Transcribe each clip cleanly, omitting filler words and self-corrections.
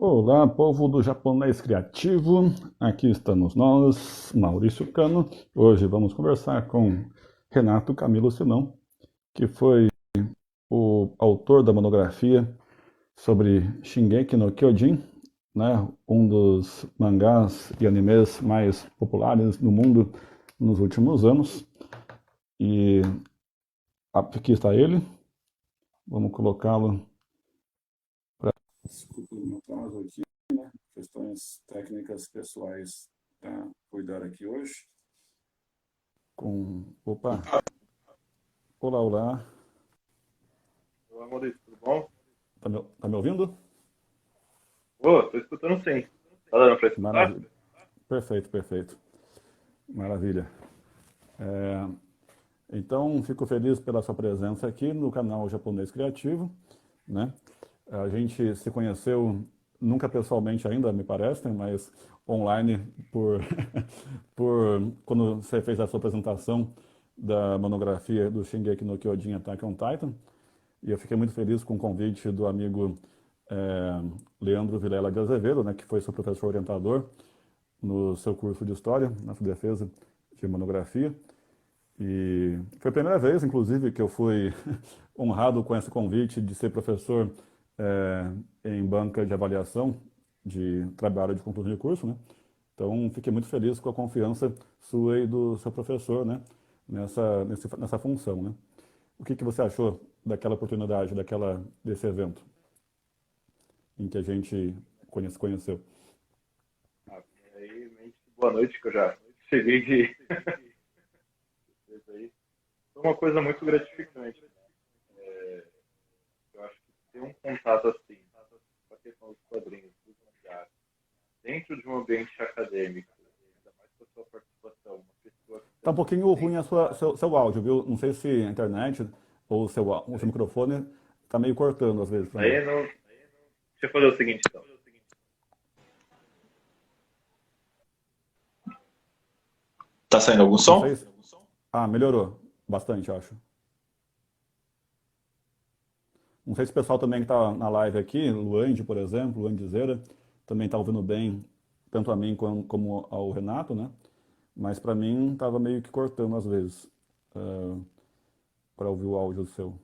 Olá, povo do Japonês Criativo. Aqui estamos nós, Maurício Cano. Hoje vamos conversar com Renato Camilo Simão, que foi o autor da monografia sobre Shingeki no Kyojin, né? Um dos mangás e animes mais populares do mundo nos últimos anos. E aqui está ele. Vamos colocá-lo para... Desculpa o meu atraso aqui, questões técnicas pessoais para cuidar aqui hoje. Opa! Olá, olá. Olá, Maurício, tudo bom? Tá me ouvindo? Tô escutando sim. Tá dando pra escutar? Maravilha. Perfeito, perfeito. Maravilha. Então, fico feliz pela sua presença aqui no canal Japonês Criativo, né? A gente se conheceu nunca pessoalmente ainda, me parece, mas online por, por quando você fez a sua apresentação da monografia do Shingeki no Kyojin Attack on Titan. E eu fiquei muito feliz com o convite do amigo Leandro Vilela de Azevedo, né, que foi seu professor orientador no seu curso de História, na sua defesa de monografia. E foi a primeira vez, inclusive, que eu fui honrado com esse convite de ser professor em banca de avaliação de trabalho de conclusão de curso, né? Então, fiquei muito feliz com a confiança sua e do seu professor, né? Nessa função, né? O que você achou daquela oportunidade, desse evento em que a gente conheceu? Primeiramente, boa noite, que eu já cheguei de... aí. Foi uma coisa muito gratificante. Eu acho que ter um contato assim, com a questão dos quadrinhos, dos mangás, dentro de um ambiente acadêmico, ainda mais com a sua participação, uma pessoa que Tá um também pouquinho tem ruim essa... seu áudio, viu? Não sei se a internet ou o seu microfone tá meio cortando às vezes para mim. Aí não... Deixa eu fazer o seguinte, então. Tá saindo algum Não som? sei se... Ah, melhorou bastante, acho. Não sei se o pessoal também que está na live aqui, Luande, por exemplo, Luandizeira, também está ouvindo bem, tanto a mim como ao Renato, né? Mas para mim estava meio que cortando às vezes, para ouvir o áudio seu.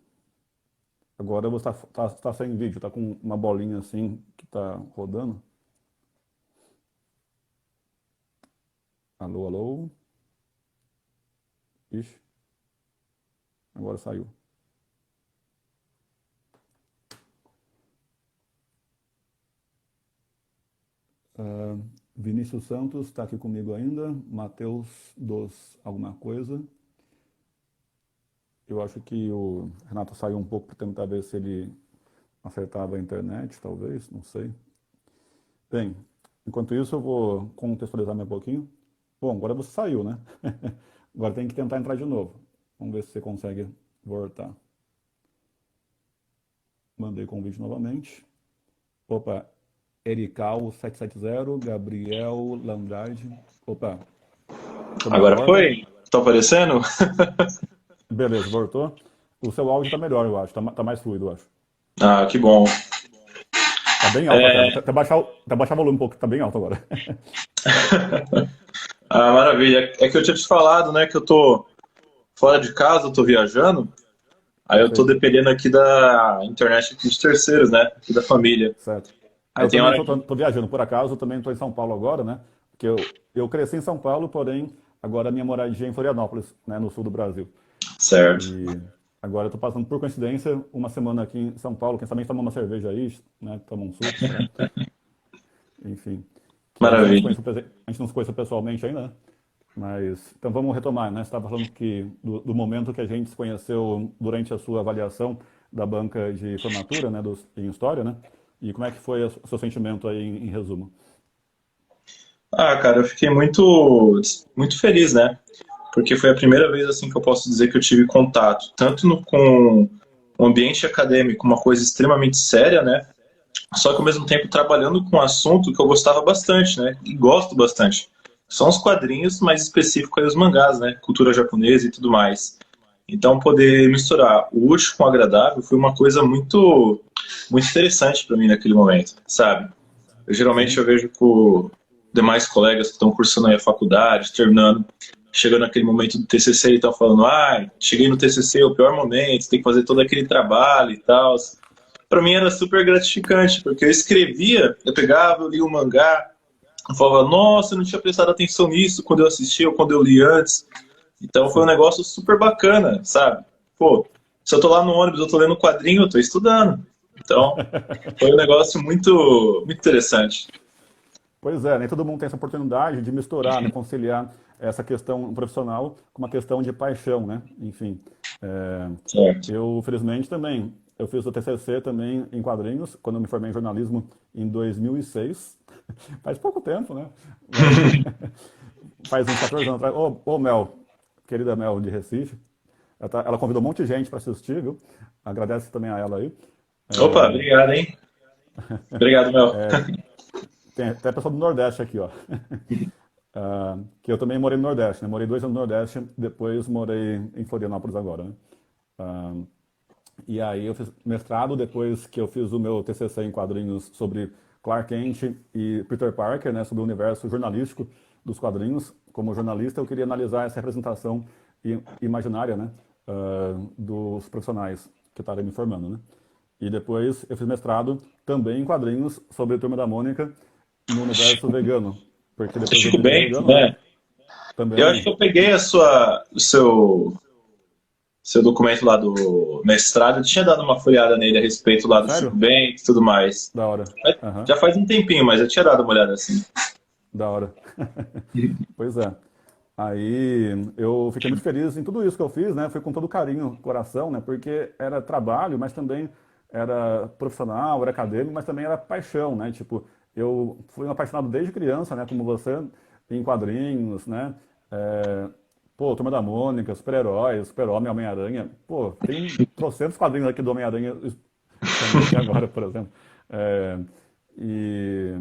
Agora você tá sem vídeo, tá com uma bolinha assim que está rodando. Alô, alô? Ixi, agora saiu. Vinícius Santos está aqui comigo ainda. Matheus dos alguma coisa. Eu acho que o Renato saiu um pouco para tentar ver se ele acertava a internet, talvez, não sei. Bem, enquanto isso eu vou contextualizar mais um pouquinho. Bom, agora você saiu, né? Agora tem que tentar entrar de novo. Vamos ver se você consegue voltar. Mandei convite novamente. Opa, Erical 770, Gabriel Landrade. Opa, estamos Agora agora. foi? Tá aparecendo? Beleza, voltou. O seu áudio tá melhor, eu acho. Tá mais fluido, eu acho. Ah, que bom. Tá bem alto até. Até baixar o volume um pouco, tá bem alto agora. Ah, maravilha. É que eu tinha te falado, né, que eu tô fora de casa, eu tô viajando, aí eu tô Perfeito, dependendo aqui da internet aqui de terceiros, né, aqui da família. certo. Aí Eu tem também hora tô viajando, por acaso, eu também tô em São Paulo agora, né? Porque eu cresci em São Paulo, porém, agora a minha moradia é em Florianópolis, né, no sul do Brasil. certo. E agora eu tô passando, por coincidência, uma semana aqui em São Paulo, quem sabe a gente toma uma cerveja aí, né? Toma um suco, enfim. Que a gente não se Maravilha. conhece, a gente não se conhece pessoalmente ainda, né? Mas, então vamos retomar, né? Você estava falando que do momento que a gente se conheceu durante a sua avaliação da banca de formatura, né, em História, né? E como é que foi o seu sentimento aí em resumo? Ah, cara, eu fiquei muito feliz, né, porque foi a primeira vez, assim, que eu posso dizer que eu tive contato, tanto com o ambiente acadêmico, uma coisa extremamente séria, né, só que ao mesmo tempo trabalhando com um assunto que eu gostava bastante, né, e gosto bastante. São os quadrinhos, mais específico aí os mangás, né, cultura japonesa e tudo mais. Então poder misturar o útil com o agradável foi uma coisa muito interessante para mim naquele momento, sabe? Geralmente Sim. eu vejo com demais colegas que estão cursando aí a faculdade, terminando, chegando naquele momento do TCC e estão falando, cheguei no TCC, é o pior momento, tem que fazer todo aquele trabalho e tal. Para mim era super gratificante, porque eu escrevia, eu pegava, eu lia o mangá, eu falava, nossa, eu não tinha prestado atenção nisso quando eu assisti ou quando eu li antes. Então foi um Sim. negócio super bacana, sabe? Pô, se eu tô lá no ônibus, eu tô lendo quadrinho, eu tô estudando. Então, foi um negócio muito interessante. Pois é, nem todo mundo tem essa oportunidade de misturar, né, conciliar essa questão profissional com uma questão de paixão, né? Enfim, é, Certo. eu, felizmente, também, eu fiz o TCC também em quadrinhos, quando eu me formei em jornalismo em 2006. Faz pouco tempo, né? Mas faz uns 14 anos atrás. Ô, Mel, querida Mel de Recife, ela convidou um monte de gente para assistir, viu? Agradece também a ela aí. Opa, obrigado, hein? Obrigado, Mel. Tem até pessoal do Nordeste aqui, ó. Que eu também morei no Nordeste, né? Morei 2 anos no Nordeste, depois morei em Florianópolis agora, né? Ah, e aí eu fiz mestrado depois que eu fiz o meu TCC em quadrinhos sobre Clark Kent e Peter Parker, né? Sobre o universo jornalístico dos quadrinhos. Como jornalista, eu queria analisar essa representação imaginária, né? Dos profissionais que estavam me formando, né? E depois eu fiz mestrado também em quadrinhos sobre a Turma da Mônica no universo vegano. Porque depois eu Chico virei Bento, vegano, né? né? Eu acho Também. que eu peguei o seu documento lá do mestrado, eu tinha dado uma folhada nele a respeito lá do Chico Sério? Bento e tudo mais. Da hora. Aham. Já faz um tempinho, mas eu tinha dado uma olhada assim. Da hora. Pois é. Aí eu fiquei muito feliz em tudo isso que eu fiz, né? Foi com todo carinho, coração, né? Porque era trabalho, mas também era profissional, era acadêmico, mas também era paixão, né? Tipo, eu fui um apaixonado desde criança, né? Como você, em quadrinhos, né? É, pô, Turma da Mônica, super-heróis, Super-Homem, Homem-Aranha. Pô, tem trocentos quadrinhos aqui do Homem-Aranha também aqui agora, por exemplo. É, e,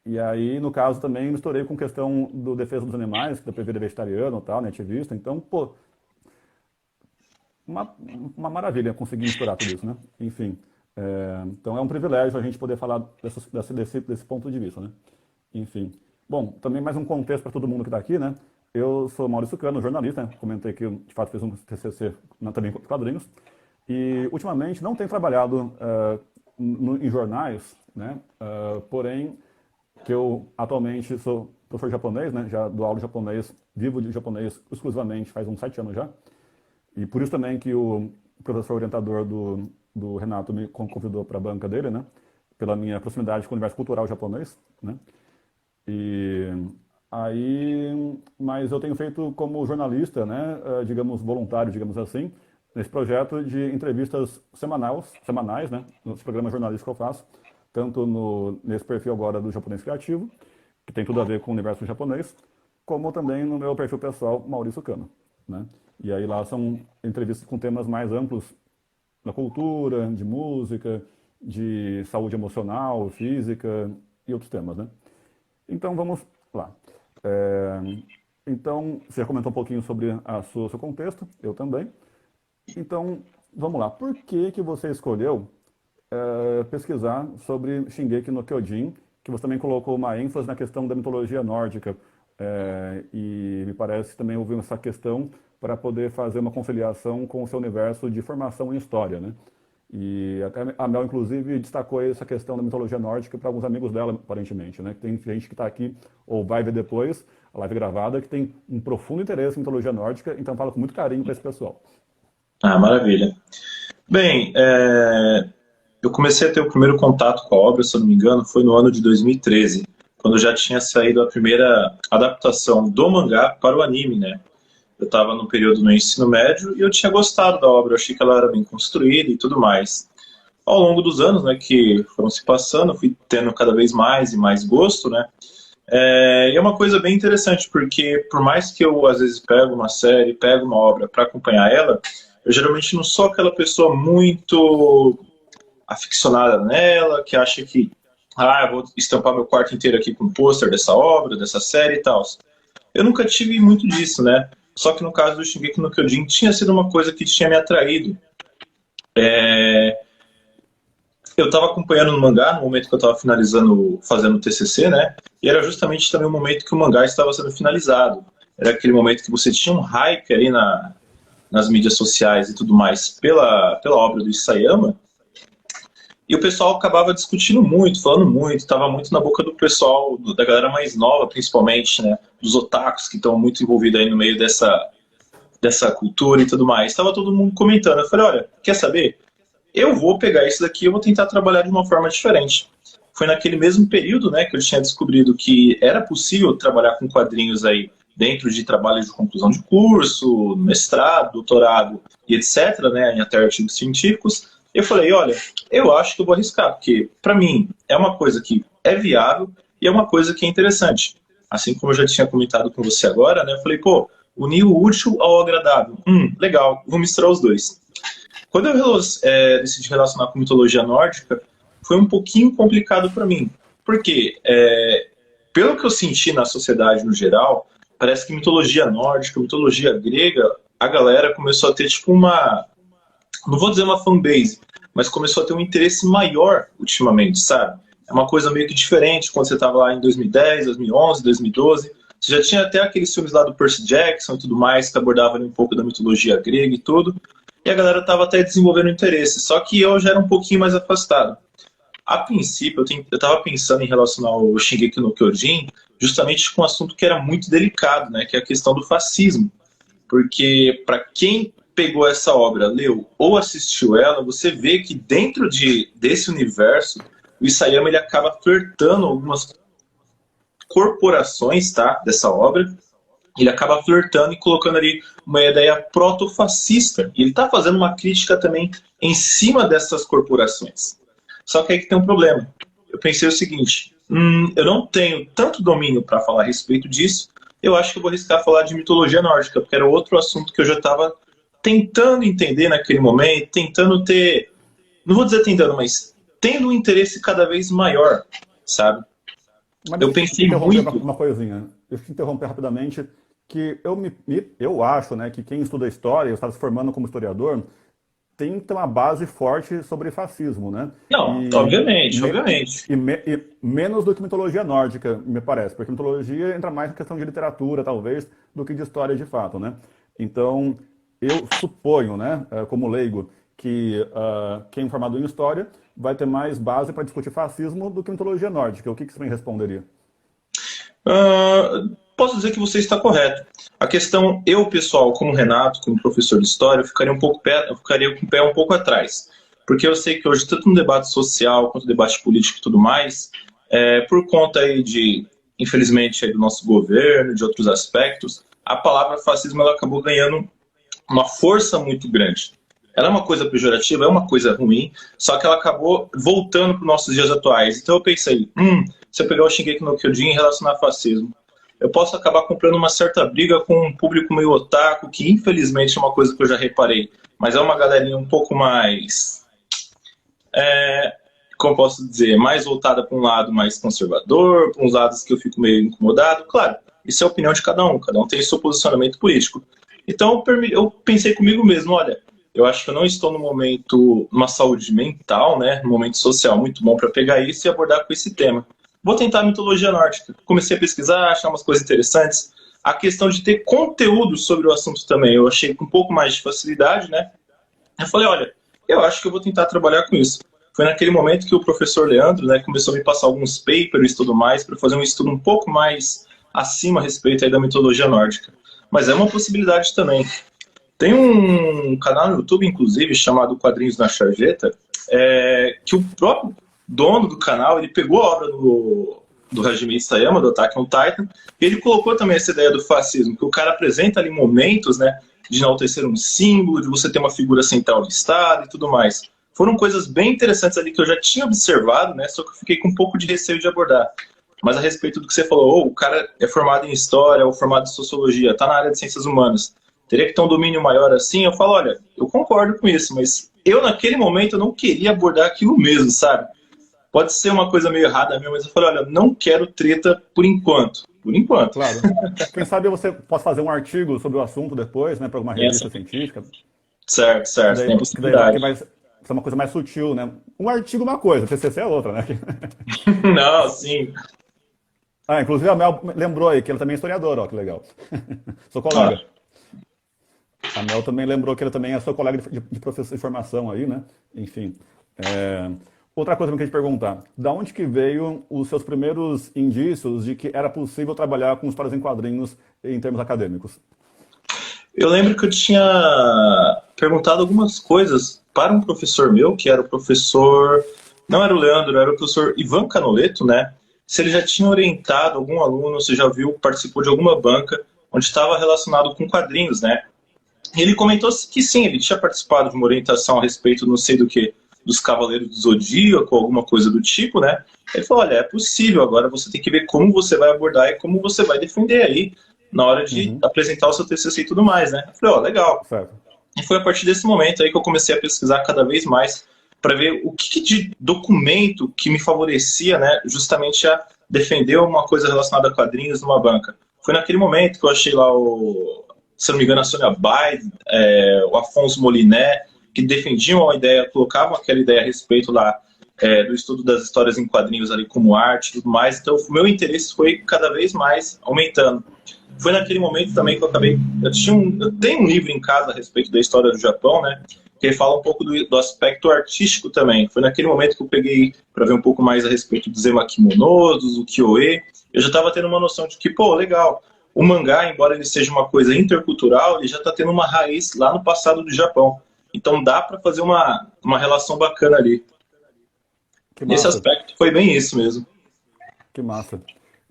e aí, no caso, também misturei com questão do defesa dos animais, da vida vegetariano e tal, né, ativista. Então, pô, uma, uma maravilha conseguir misturar tudo isso, né? Enfim, então é um privilégio a gente poder falar desse ponto de vista, né? Enfim. Bom, também mais um contexto para todo mundo que está aqui, né? Eu sou Maurício Cano, jornalista, né? Comentei que eu, de fato, fiz um TCC também com quadrinhos. E, ultimamente, não tenho trabalhado em jornais, né? Porém, que eu atualmente sou professor de japonês, né? Já dou aula de japonês, vivo de japonês exclusivamente faz uns 7 anos já. E por isso também que o professor orientador do Renato me convidou para a banca dele, né? Pela minha proximidade com o universo cultural japonês, né? E aí, mas eu tenho feito como jornalista, né? Digamos, voluntário, digamos assim, nesse projeto de entrevistas semanais, né? Nos programas jornalísticos que eu faço, tanto nesse perfil agora do Japonês Criativo, que tem tudo a ver com o universo japonês, como também no meu perfil pessoal, Maurício Cano, né? E aí lá são entrevistas com temas mais amplos da cultura, de música, de saúde emocional, física e outros temas, né? Então vamos lá. É, então, você já comentou um pouquinho sobre o seu contexto, eu também. Então, vamos lá. Por que que você escolheu pesquisar sobre Shingeki no Kyojin, que você também colocou uma ênfase na questão da mitologia nórdica, e me parece que também houve essa questão para poder fazer uma conciliação com o seu universo de formação em história, né? E até a Mel, inclusive, destacou essa questão da mitologia nórdica para alguns amigos dela, aparentemente, né? Tem gente que está aqui ou vai ver depois a live gravada que tem um profundo interesse em mitologia nórdica, então fala com muito carinho para esse pessoal. Ah, maravilha. Bem, eu comecei a ter o primeiro contato com a obra, se eu não me engano, foi no ano de 2013, quando já tinha saído a primeira adaptação do mangá para o anime, né? Eu estava no período no ensino médio e eu tinha gostado da obra, eu achei que ela era bem construída e tudo mais. Ao longo dos anos, né, que foram se passando, eu fui tendo cada vez mais e mais gosto, né? E é uma coisa bem interessante, porque por mais que eu, às vezes, pego uma série, pego uma obra para acompanhar ela, eu geralmente não sou aquela pessoa muito aficionada nela, que acha que, eu vou estampar meu quarto inteiro aqui com um pôster dessa obra, dessa série e tal. Eu nunca tive muito disso, né? Só que no caso do Shingeki no Kyojin tinha sido uma coisa que tinha me atraído. eu estava acompanhando no mangá no momento que eu estava finalizando, fazendo o TCC, né? E era justamente também o momento que o mangá estava sendo finalizado. Era aquele momento que você tinha um hype ali nas mídias sociais e tudo mais pela obra do Isayama. E o pessoal acabava discutindo muito, falando muito, estava muito na boca do pessoal, da galera mais nova, principalmente, né? Dos otakus que estão muito envolvidos aí no meio dessa cultura e tudo mais. Estava todo mundo comentando. Eu falei, olha, quer saber? Eu vou pegar isso daqui e eu vou tentar trabalhar de uma forma diferente. Foi naquele mesmo período, né, que eu tinha descobrido que era possível trabalhar com quadrinhos aí dentro de trabalhos de conclusão de curso, mestrado, doutorado e etc., né, em até artigos científicos. Eu falei, olha, eu acho que eu vou arriscar, porque para mim é uma coisa que é viável e é uma coisa que é interessante. Assim como eu já tinha comentado com você agora, né, eu falei, pô, unir o útil ao agradável. Legal, vou misturar os dois. Quando eu decidi relacionar com mitologia nórdica, foi um pouquinho complicado para mim. Porque, pelo que eu senti na sociedade no geral, parece que mitologia nórdica, mitologia grega, a galera começou a ter tipo não vou dizer uma fanbase, mas começou a ter um interesse maior ultimamente, sabe? É uma coisa meio que diferente quando você estava lá em 2010, 2011, 2012. Você já tinha até aqueles filmes lá do Percy Jackson e tudo mais, que abordavam um pouco da mitologia grega e tudo. E a galera estava até desenvolvendo interesse, só que eu já era um pouquinho mais afastado. A princípio, eu estava pensando em relacionar o Shingeki no Kyojin justamente com um assunto que era muito delicado, né, que é a questão do fascismo. Porque, para quem pegou essa obra, leu ou assistiu ela, você vê que dentro desse universo, o Isayama ele acaba flertando algumas corporações, tá, dessa obra. Ele acaba flertando e colocando ali uma ideia proto-fascista. E ele está fazendo uma crítica também em cima dessas corporações. Só que aí que tem um problema. Eu pensei o seguinte, eu não tenho tanto domínio para falar a respeito disso, eu acho que eu vou arriscar falar de mitologia nórdica, porque era outro assunto que eu já estava tentando entender naquele momento, tentando ter, não vou dizer tentando, mas tendo um interesse cada vez maior, sabe? Mas Eu deixa eu te pensei interromper muito... uma coisinha. Deixa eu te interromper rapidamente, que eu acho, né, que quem estuda história, está se formando como historiador, tem que ter uma base forte sobre fascismo, né? Não, obviamente, obviamente. E menos do que mitologia nórdica, me parece, porque mitologia entra mais na questão de literatura, talvez, do que de história de fato, né? Então, eu suponho, né, como leigo, que quem é formado em história vai ter mais base para discutir fascismo do que mitologia nórdica. O que você me responderia? Posso dizer que você está correto. A questão, eu, pessoal, como Renato, como professor de história, eu ficaria com o pé um pouco atrás. Porque eu sei que hoje, tanto no debate social quanto no debate político e tudo mais, por conta aí infelizmente, aí do nosso governo, de outros aspectos, a palavra fascismo ela acabou ganhando uma força muito grande. Ela é uma coisa pejorativa, é uma coisa ruim, só que ela acabou voltando para os nossos dias atuais. Então eu pensei, se eu pegar o Shingeki no Kyojin e relacionar a fascismo, eu posso acabar comprando uma certa briga com um público meio otaku, que infelizmente é uma coisa que eu já reparei, mas é uma galerinha um pouco mais, como posso dizer, mais voltada para um lado mais conservador, para uns lados que eu fico meio incomodado. Claro, isso é a opinião de cada um tem seu posicionamento político. Então eu pensei comigo mesmo, olha, eu acho que eu não estou no momento, numa saúde mental, né, num momento social muito bom para pegar isso e abordar com esse tema. Vou tentar a mitologia nórdica. Comecei a pesquisar, achar umas coisas interessantes. A questão de ter conteúdo sobre o assunto também, eu achei com um pouco mais de facilidade, né? Eu falei, olha, eu acho que eu vou tentar trabalhar com isso. Foi naquele momento que o professor Leandro, né, começou a me passar alguns papers e tudo mais, para fazer um estudo um pouco mais acima a respeito aí da mitologia nórdica. Mas é uma possibilidade também. Tem um canal no YouTube, inclusive, chamado Quadrinhos na Charjeta, que o próprio dono do canal, ele pegou a obra do Hajime Isayama, do Attack on Titan, e ele colocou também essa ideia do fascismo, que o cara apresenta ali momentos, né, de enaltecer um símbolo, de você ter uma figura central do Estado e tudo mais. Foram coisas bem interessantes ali que eu já tinha observado, né, só que eu fiquei com um pouco de receio de abordar. Mas a respeito do que você falou, o cara é formado em História ou formado em Sociologia, está na área de Ciências Humanas, teria que ter um domínio maior assim, eu falo, olha, eu concordo com isso, mas eu naquele momento eu não queria abordar aquilo mesmo, sabe? Pode ser uma coisa meio errada mesmo, mas eu falei, olha, não quero treta por enquanto. Por enquanto. Claro. Quem sabe você pode fazer um artigo sobre o assunto depois, né, para alguma revista científica. Certo, tem possibilidade. é uma coisa mais sutil, né? Um artigo é uma coisa, TCC é outra, né? Não, sim. Ah, inclusive a Mel lembrou aí que ela também é historiadora, ó, que legal. Sou Ah, colega. A Mel também lembrou que ela também é sua colega de processo de formação aí, né? Enfim. é, Outra coisa que eu queria te perguntar, da onde que veio os seus primeiros indícios de que era possível trabalhar com histórias em quadrinhos em termos acadêmicos? eu lembro que eu tinha perguntado algumas coisas para um professor meu, que era o professor. Não era o Leandro, era o professor Ivan Canoleto, né? Se ele já tinha orientado algum aluno, se já viu, participou de alguma banca onde estava relacionado com quadrinhos, né? E ele comentou que sim, ele tinha participado de uma orientação a respeito, não sei do que, dos Cavaleiros do Zodíaco, alguma coisa do tipo, né? Ele falou, olha, é possível, agora você tem que ver como você vai abordar e como você vai defender aí na hora de Uhum, apresentar o seu TCC e tudo mais, né? Eu falei, ó, legal. certo. E foi a partir desse momento aí que eu comecei a pesquisar cada vez mais para ver o que de documento que me favorecia, né, justamente a defender uma coisa relacionada a quadrinhos numa banca. Foi naquele momento que eu achei lá se não me engano, a Sônia Bide, o Afonso Moliné, que defendiam a ideia, colocavam aquela ideia a respeito lá do estudo das histórias em quadrinhos ali como arte e tudo mais. Então, o meu interesse foi cada vez mais aumentando. Foi naquele momento também que eu acabei. Eu tenho um livro em casa a respeito da história do Japão, né? Que fala um pouco do aspecto artístico também. Foi naquele momento que eu peguei para ver um pouco mais a respeito dos emakimonos, do Kyoe. Eu já estava tendo uma noção de que, pô, legal. O mangá, embora ele seja uma coisa intercultural, ele já está tendo uma raiz lá no passado do Japão. Então dá para fazer uma relação bacana ali. Que Nesse massa, aspecto foi bem isso mesmo. que massa.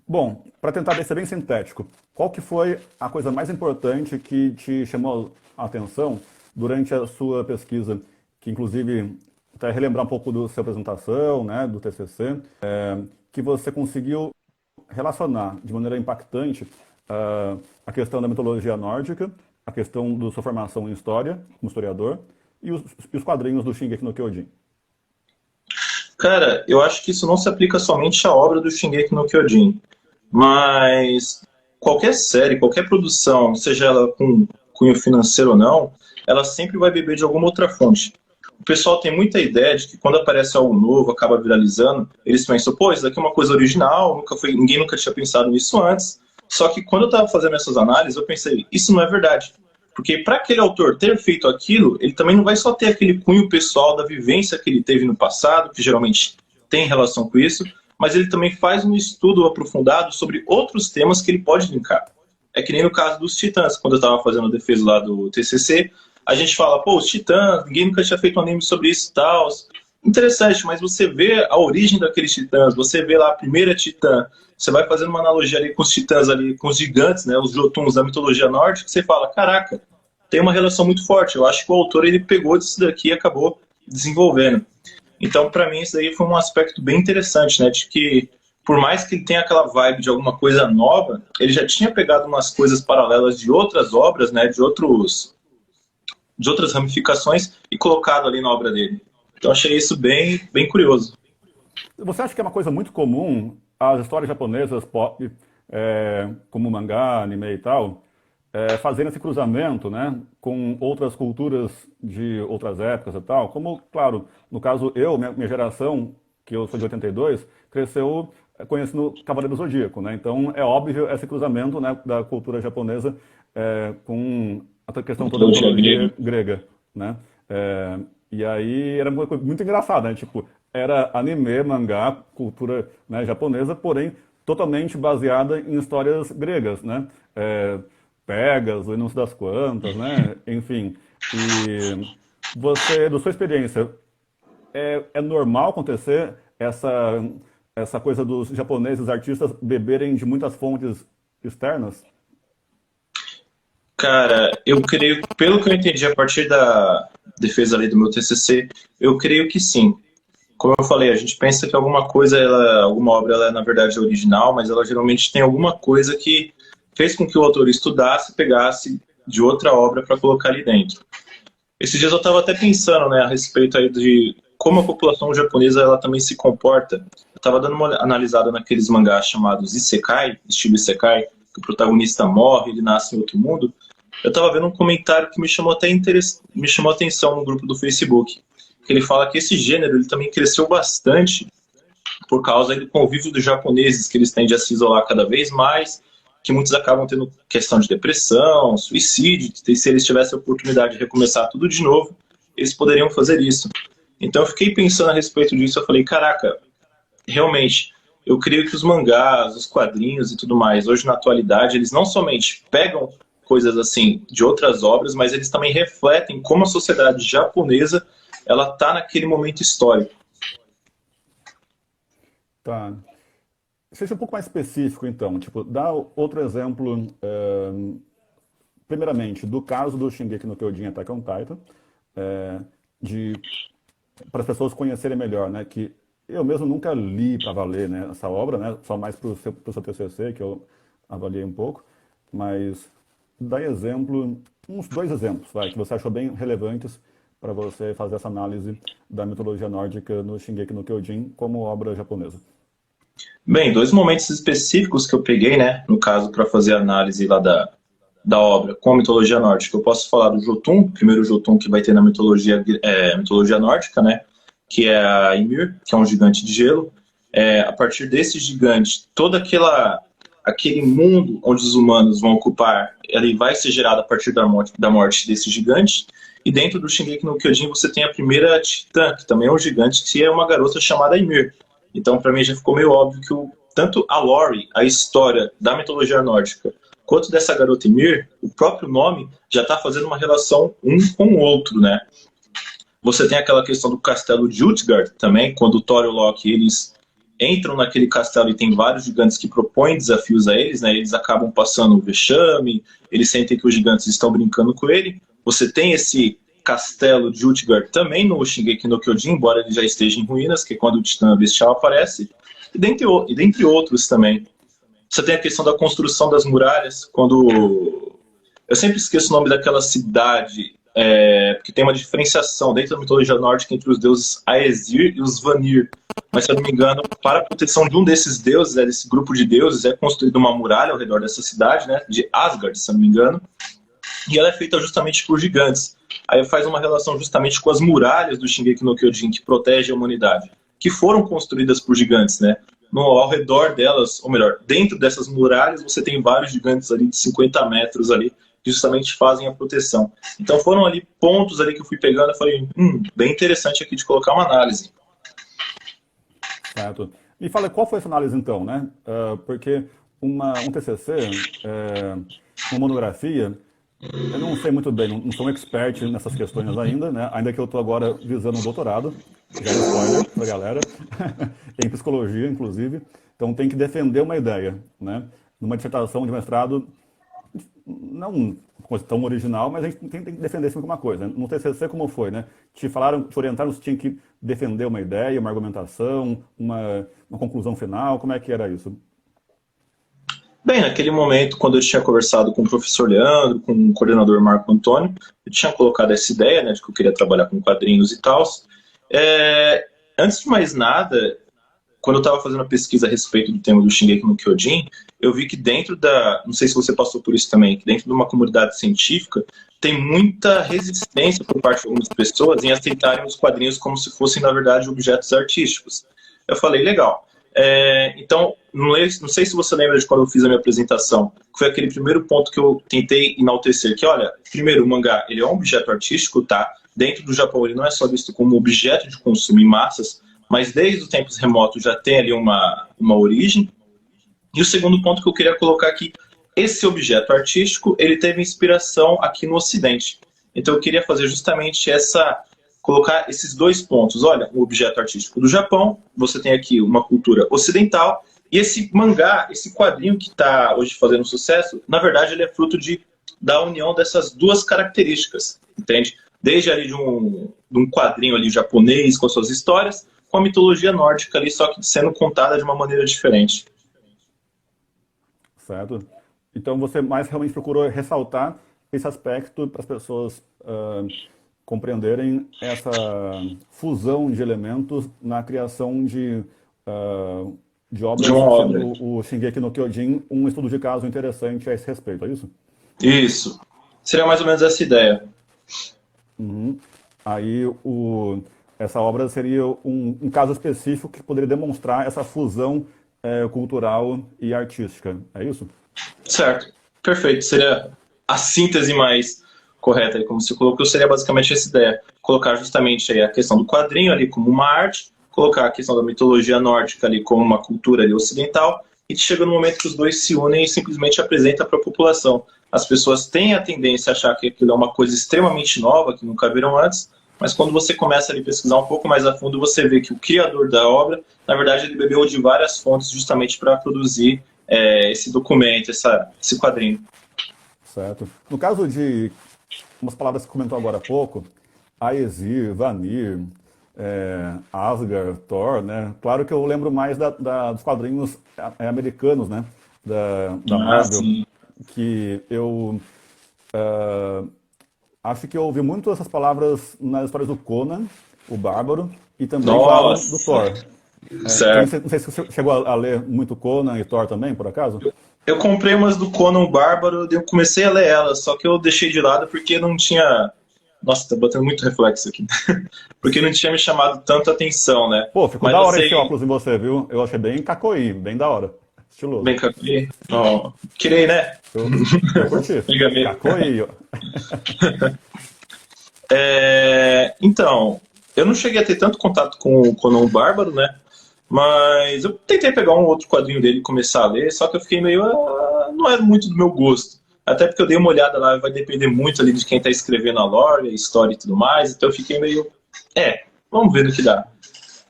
Bom, para tentar ser bem sintético, qual que foi a coisa mais importante que te chamou a atenção durante a sua pesquisa, que inclusive até relembrar um pouco da sua apresentação, né, do TCC, que você conseguiu relacionar de maneira impactante a questão da mitologia nórdica, a questão da sua formação em história, como historiador, e os quadrinhos do Shingeki no Kyojin. Cara, eu acho que isso não se aplica somente à obra do Shingeki no Kyojin, mas qualquer série, qualquer produção, seja ela com cunho financeiro ou não, ela sempre vai beber de alguma outra fonte. O pessoal tem muita ideia de que quando aparece algo novo, acaba viralizando, eles pensam, pô, isso daqui é uma coisa original, ninguém nunca tinha pensado nisso antes. Só que quando eu estava fazendo essas análises, eu pensei, isso não é verdade. Porque para aquele autor ter feito aquilo, ele também não vai só ter aquele cunho pessoal da vivência que ele teve no passado, que geralmente tem relação com isso, mas ele também faz um estudo aprofundado sobre outros temas que ele pode linkar. É que nem no caso dos Titãs, quando eu estava fazendo a defesa lá do TCC, a gente fala, pô, os Titãs, ninguém nunca tinha feito um anime sobre isso e tal. Interessante, mas você vê a origem daqueles Titãs, você vê lá a primeira Titã, você vai fazendo uma analogia ali com os Titãs ali, com os gigantes, né, os Jotuns da mitologia nórdica, você fala, caraca, tem uma relação muito forte. Eu acho que o autor ele pegou disso daqui e acabou desenvolvendo. Então, para mim, isso aí foi um aspecto bem interessante, né, de que por mais que ele tenha aquela vibe de alguma coisa nova, ele já tinha pegado umas coisas paralelas de outras obras, né, de outras ramificações e colocado ali na obra dele. Então achei isso bem, bem curioso. Você acha que é uma coisa muito comum as histórias japonesas pop, como mangá, anime e tal, fazerem esse cruzamento, né, com outras culturas de outras épocas e tal? Como, claro, no caso minha geração, que eu sou de 82, cresceu conhecendo Cavaleiro do Zodíaco, né? Então é óbvio esse cruzamento, né, da cultura japonesa com a questão toda da Mitologia mitologia grega. grega, né? E aí era uma coisa muito engraçada, né? Tipo, era anime, mangá, cultura, né, japonesa, porém totalmente baseada em histórias gregas, né? Pegasus e não sei das quantas, né? Enfim. E você, da sua experiência, é normal acontecer essa coisa dos japoneses artistas beberem de muitas fontes externas? Cara, eu creio, pelo que eu entendi a partir da defesa ali do meu TCC, eu creio que sim. Como eu falei, a gente pensa que alguma coisa, alguma obra, ela é na verdade original, mas ela geralmente tem alguma coisa que fez com que o autor estudasse, pegasse de outra obra para colocar ali dentro. Esses dias eu estava até pensando, né, a respeito aí de como a população japonesa ela também se comporta. Eu estava dando uma analisada naqueles mangás chamados Isekai, estilo Isekai, que o protagonista morre, ele nasce em outro mundo. Eu estava vendo um comentário que me chamou até me chamou a atenção no grupo do Facebook. que ele fala que esse gênero ele também cresceu bastante por causa do convívio dos japoneses, que eles tendem a se isolar cada vez mais, que muitos acabam tendo questão de depressão, suicídio, e se eles tivessem a oportunidade de recomeçar tudo de novo, eles poderiam fazer isso. Então eu fiquei pensando a respeito disso, eu falei, caraca, realmente, eu creio que os mangás, os quadrinhos e tudo mais, hoje na atualidade, eles não somente pegam coisas assim de outras obras, mas eles também refletem como a sociedade japonesa ela está naquele momento histórico. Tá. Seja um pouco mais específico, então. Tipo, dá outro exemplo, primeiramente, do caso do Shingeki no Kyojin Attack on Titan, é, de, para as pessoas conhecerem melhor, né? Que eu mesmo nunca li para valer, né, essa obra, né? Só mais para o seu TCC, que eu avaliei um pouco. Mas dá exemplo, uns dois exemplos, vai, que você achou bem relevantes para você fazer essa análise da mitologia nórdica no Shingeki no Kyojin como obra japonesa. Bem, dois momentos específicos que eu peguei, né, no caso, para fazer a análise lá da obra com a mitologia nórdica. Eu posso falar do Jotun, o primeiro Jotun que vai ter na mitologia nórdica, né, que é a Ymir, que é um gigante de gelo. A partir desse gigante, todo aquele mundo onde os humanos vão ocupar, ele vai ser gerado a partir da morte desse gigante. E dentro do Shingeki no Kyojin você tem a primeira titã, que também é um gigante, que é uma garota chamada Ymir. Então, para mim, já ficou meio óbvio que tanto a lore, a história da mitologia nórdica, quanto dessa garota Ymir, o próprio nome já está fazendo uma relação um com o outro, né? Você tem aquela questão do castelo de Utgard também, quando o Thor e o Loki, eles entram naquele castelo e tem vários gigantes que propõem desafios a eles, né? Eles acabam passando o vexame, eles sentem que os gigantes estão brincando com ele. Você tem esse castelo de Utgard também no Shingeki no Kyojin, embora ele já esteja em ruínas, que é quando o Titã Bestial aparece, e dentre outros também. Você tem a questão da construção das muralhas, quando... Eu sempre esqueço o nome daquela cidade, porque tem uma diferenciação dentro da mitologia nórdica entre os deuses Aesir e os Vanir. Mas, se eu não me engano, para a proteção de um desses deuses, desse grupo de deuses, é construída uma muralha ao redor dessa cidade, né, de Asgard, se eu não me engano, e ela é feita justamente por gigantes. Aí faz uma relação justamente com as muralhas do Shingeki no Kyojin, que protege a humanidade, que foram construídas por gigantes, né? Ao redor delas, ou melhor, dentro dessas muralhas, você tem vários gigantes ali de 50 metros ali, que justamente fazem a proteção. Então foram ali pontos ali que eu fui pegando e falei, bem interessante aqui de colocar uma análise. Certo. Me fala, qual foi essa análise então, né? Porque um TCC, uma monografia, eu não sei muito bem, não sou um expert nessas questões ainda, né? Ainda que eu estou agora visando um doutorado, já é spoiler pra galera, em psicologia, inclusive. Então tem que defender uma ideia, né? Numa dissertação de mestrado, não uma coisa tão original, mas a gente tem que defender sempre uma coisa. No TCC, como foi, né? Te orientaram, você tinha que defender uma ideia, uma argumentação, uma conclusão final, como é que era isso? Bem, naquele momento, quando eu tinha conversado com o professor Leandro, com o coordenador Marco Antônio, eu tinha colocado essa ideia, né, de que eu queria trabalhar com quadrinhos e tal. Antes de mais nada, quando eu estava fazendo a pesquisa a respeito do tema do Shingeki no Kyojin, eu vi que dentro não sei se você passou por isso também, que dentro de uma comunidade científica tem muita resistência por parte de algumas pessoas em aceitarem os quadrinhos como se fossem, na verdade, objetos artísticos. Eu falei, legal. Então, não sei se você lembra de quando eu fiz a minha apresentação, que foi aquele primeiro ponto que eu tentei enaltecer, que olha, primeiro, o mangá, ele é um objeto artístico, tá? Dentro do Japão, ele não é só visto como objeto de consumo em massas, mas desde os tempos remotos já tem ali uma origem. E o segundo ponto que eu queria colocar aqui, esse objeto artístico, ele teve inspiração aqui no Ocidente. Então eu queria fazer justamente colocar esses dois pontos. Olha, um objeto artístico do Japão, você tem aqui uma cultura ocidental, e esse mangá, esse quadrinho que está hoje fazendo sucesso, na verdade ele é fruto da união dessas duas características, entende? Desde ali de um quadrinho ali japonês com suas histórias, com a mitologia nórdica ali, só que sendo contada de uma maneira diferente. Certo. Então você mais realmente procurou ressaltar esse aspecto para as pessoas compreenderem essa fusão de elementos na criação de obras, sendo o Shingeki no Kyojin um estudo de caso interessante a esse respeito, é isso? Isso. Seria mais ou menos essa ideia. Uhum. Aí essa obra seria um caso específico que poderia demonstrar essa fusão cultural e artística, é isso? Certo, perfeito. Seria a síntese mais correta, como você colocou, seria basicamente essa ideia. Colocar justamente aí a questão do quadrinho ali como uma arte, colocar a questão da mitologia nórdica ali como uma cultura ali ocidental, e chega no momento que os dois se unem e simplesmente apresenta para a população. As pessoas têm a tendência a achar que aquilo é uma coisa extremamente nova, que nunca viram antes, mas quando você começa a pesquisar um pouco mais a fundo, você vê que o criador da obra, na verdade, ele bebeu de várias fontes justamente para produzir esse documento, esse quadrinho. Certo. No caso de umas palavras que comentou agora há pouco, Aesir, Vanir, Asgard, Thor, né? Claro que eu lembro mais dos quadrinhos americanos, né? Da Marvel, que eu acho que eu ouvi muito essas palavras nas histórias do Conan, o Bárbaro, e também falavam do Thor. Certo. Não sei se você chegou a ler muito Conan e Thor também, por acaso? Eu comprei umas do Conan o Bárbaro, eu comecei a ler elas, só que eu deixei de lado porque não tinha... Nossa, tá batendo muito reflexo aqui. Porque não tinha me chamado tanta atenção, né? Pô, ficou da hora esse óculos em você, viu? Eu achei bem cacoí, bem da hora. Estiloso. Bem cacoí? Oh, queria, né? Eu curti. Cacoí, ó. Então, eu não cheguei a ter tanto contato com o Conan o Bárbaro, né? Mas eu tentei pegar um outro quadrinho dele e começar a ler, só que eu fiquei meio... não era muito do meu gosto. Até porque eu dei uma olhada lá, vai depender muito ali de quem tá escrevendo a lore, a história e tudo mais, então eu fiquei meio... vamos ver no que dá.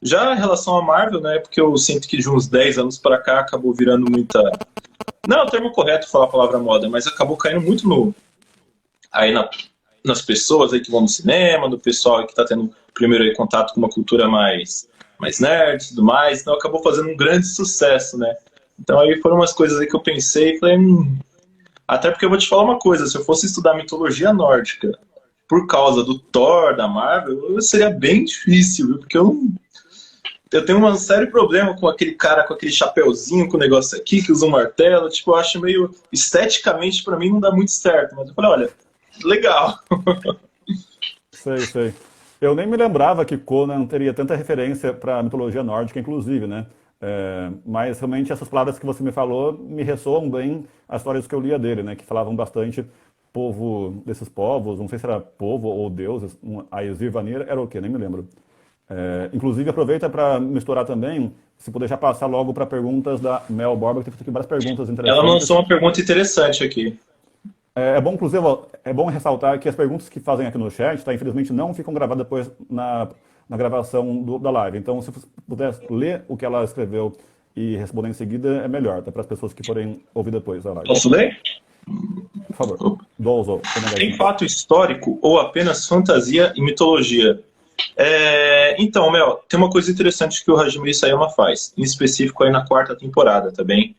Já em relação a Marvel, né, porque eu sinto que de uns 10 anos pra cá acabou virando muita... Não é o termo correto falar a palavra moda, mas acabou caindo muito nas pessoas aí que vão no cinema, no pessoal aí que tá tendo primeiro aí contato com uma cultura mais nerd e tudo mais, então acabou fazendo um grande sucesso, né? Então aí foram umas coisas aí que eu pensei e falei... Até porque eu vou te falar uma coisa, se eu fosse estudar mitologia nórdica por causa do Thor, da Marvel, seria bem difícil, viu? Porque eu tenho um sério problema com aquele cara com aquele chapeuzinho, com o negócio aqui, que usa um martelo. Tipo, eu acho meio... Esteticamente, pra mim, não dá muito certo. Mas eu falei, olha, legal. Sei. Eu nem me lembrava que Conan teria tanta referência pra mitologia nórdica, inclusive, né? Mas realmente essas palavras que você me falou me ressoam bem as histórias que eu lia dele, né? Que falavam bastante povo desses povos, não sei se era povo ou deuses, Aesir, Vanir, era o quê? Nem me lembro. Inclusive, aproveita para misturar também, se puder já passar logo para perguntas da Mel Borba, que tem feito aqui várias perguntas interessantes. Ela lançou uma pergunta interessante aqui. Inclusive, é bom ressaltar que as perguntas que fazem aqui no chat, tá, infelizmente, não ficam gravadas depois na gravação da live. Então, se você puder ler o que ela escreveu e responder em seguida, é melhor, tá? Para as pessoas que forem ouvir depois a live. Posso ler? Por favor. Dozo. Tem fato histórico ou apenas fantasia e mitologia? Então, Mel, tem uma coisa interessante que o Hajime Isayama faz, em específico aí na 4ª temporada, tá bem?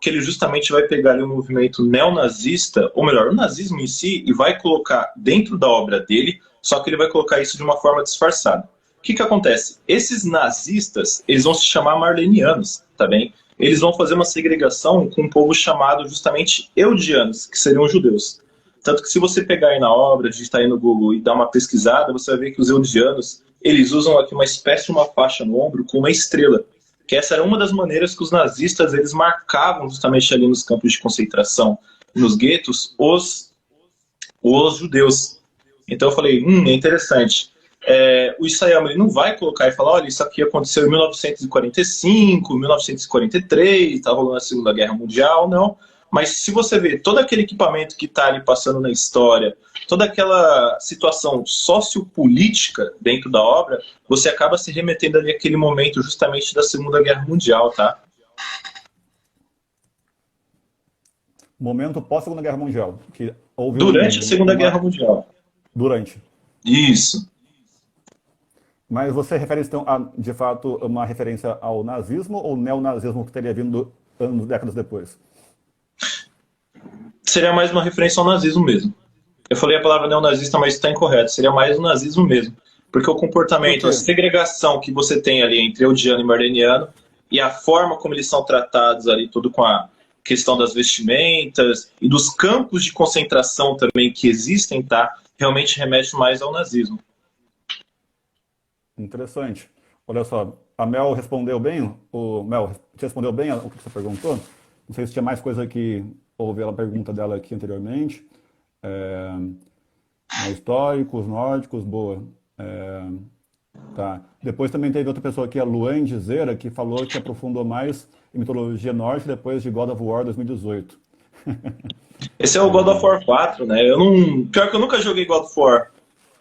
Que ele justamente vai pegar ali um movimento neonazista, ou melhor, o nazismo em si, e vai colocar dentro da obra dele, só que ele vai colocar isso de uma forma disfarçada. O que acontece? Esses nazistas, eles vão se chamar marlenianos, tá bem? Eles vão fazer uma segregação com um povo chamado justamente eudianos, que seriam judeus. Tanto que se você pegar aí na obra, digitar aí no Google e dar uma pesquisada, você vai ver que os eudianos, eles usam aqui uma espécie de uma faixa no ombro com uma estrela. Que essa era uma das maneiras que os nazistas, eles marcavam justamente ali nos campos de concentração, nos guetos, os judeus. Então eu falei, é interessante. O Isayama ele não vai colocar e falar, olha, isso aqui aconteceu em 1945, 1943, estava rolando a Segunda Guerra Mundial, não. Mas se você vê todo aquele equipamento que está ali passando na história, toda aquela situação sociopolítica dentro da obra, você acaba se remetendo ali àquele momento justamente da Segunda Guerra Mundial, tá? Momento pós-Segunda Guerra Mundial. Que houve durante a Segunda Guerra Mundial. Durante. Isso. Mas você refere, então, de fato, uma referência ao nazismo ou neonazismo que teria vindo anos, décadas depois? Seria mais uma referência ao nazismo mesmo. Eu falei a palavra neonazista, mas está incorreto. Seria mais o nazismo mesmo. Porque o comportamento, a segregação que você tem ali entre eudiano e marleniano e a forma como eles são tratados ali, tudo com a questão das vestimentas e dos campos de concentração também que existem, tá? Realmente remete mais ao nazismo. interessante. Olha só, a Mel respondeu bem, Mel, você respondeu bem o que você perguntou? Não sei se tinha mais coisa que houve a pergunta dela aqui anteriormente. É, históricos, nórdicos, boa. É, tá. Depois também teve outra pessoa aqui, a Luan Dizera, que falou que aprofundou mais em mitologia nórdica depois de God of War 2018. Esse é o God of War 4, né? Pior que eu nunca joguei God of War.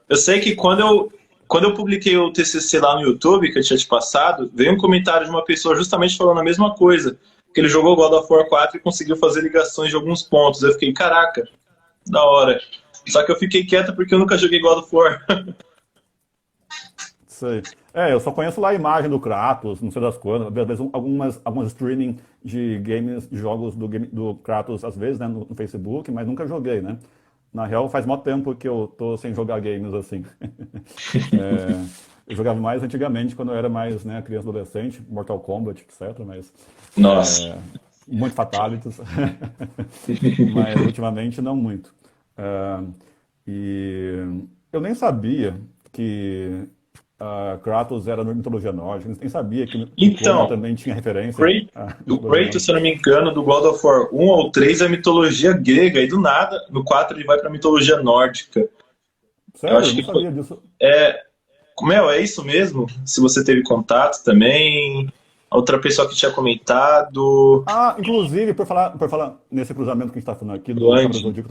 Eu sei que quando eu publiquei o TCC lá no YouTube, que eu tinha te passado, veio um comentário de uma pessoa justamente falando a mesma coisa. Que ele jogou God of War 4 e conseguiu fazer ligações de alguns pontos. Eu fiquei, caraca, da hora. Só que eu fiquei quieto porque eu nunca joguei God of War. Sei. Eu só conheço lá a imagem do Kratos, não sei das coisas. Às vezes algumas streaming de games, de jogos do Kratos, às vezes, né, no Facebook, mas nunca joguei, né? Na real, faz mó tempo que eu tô sem jogar games, assim. Eu jogava mais antigamente, quando eu era mais, né, criança, adolescente, Mortal Kombat, etc, mas... Nossa. Muito fatalities, mas ultimamente não muito. E eu nem sabia que Kratos era da mitologia nórdica, nem sabia que Então, Conan também tinha referência à o mitologia Kratos, se nórdica. eu não me engano, do God of War 1 ao 3 é mitologia grega, e do nada, no 4 ele vai pra mitologia nórdica. Eu Sério, eu acho não que foi. sabia disso. Mel, é isso mesmo? Se você teve contato também. Outra pessoa que tinha comentado. Inclusive, por falar nesse cruzamento que a gente está falando aqui Do do Cavaleiro Andy. Zodíaco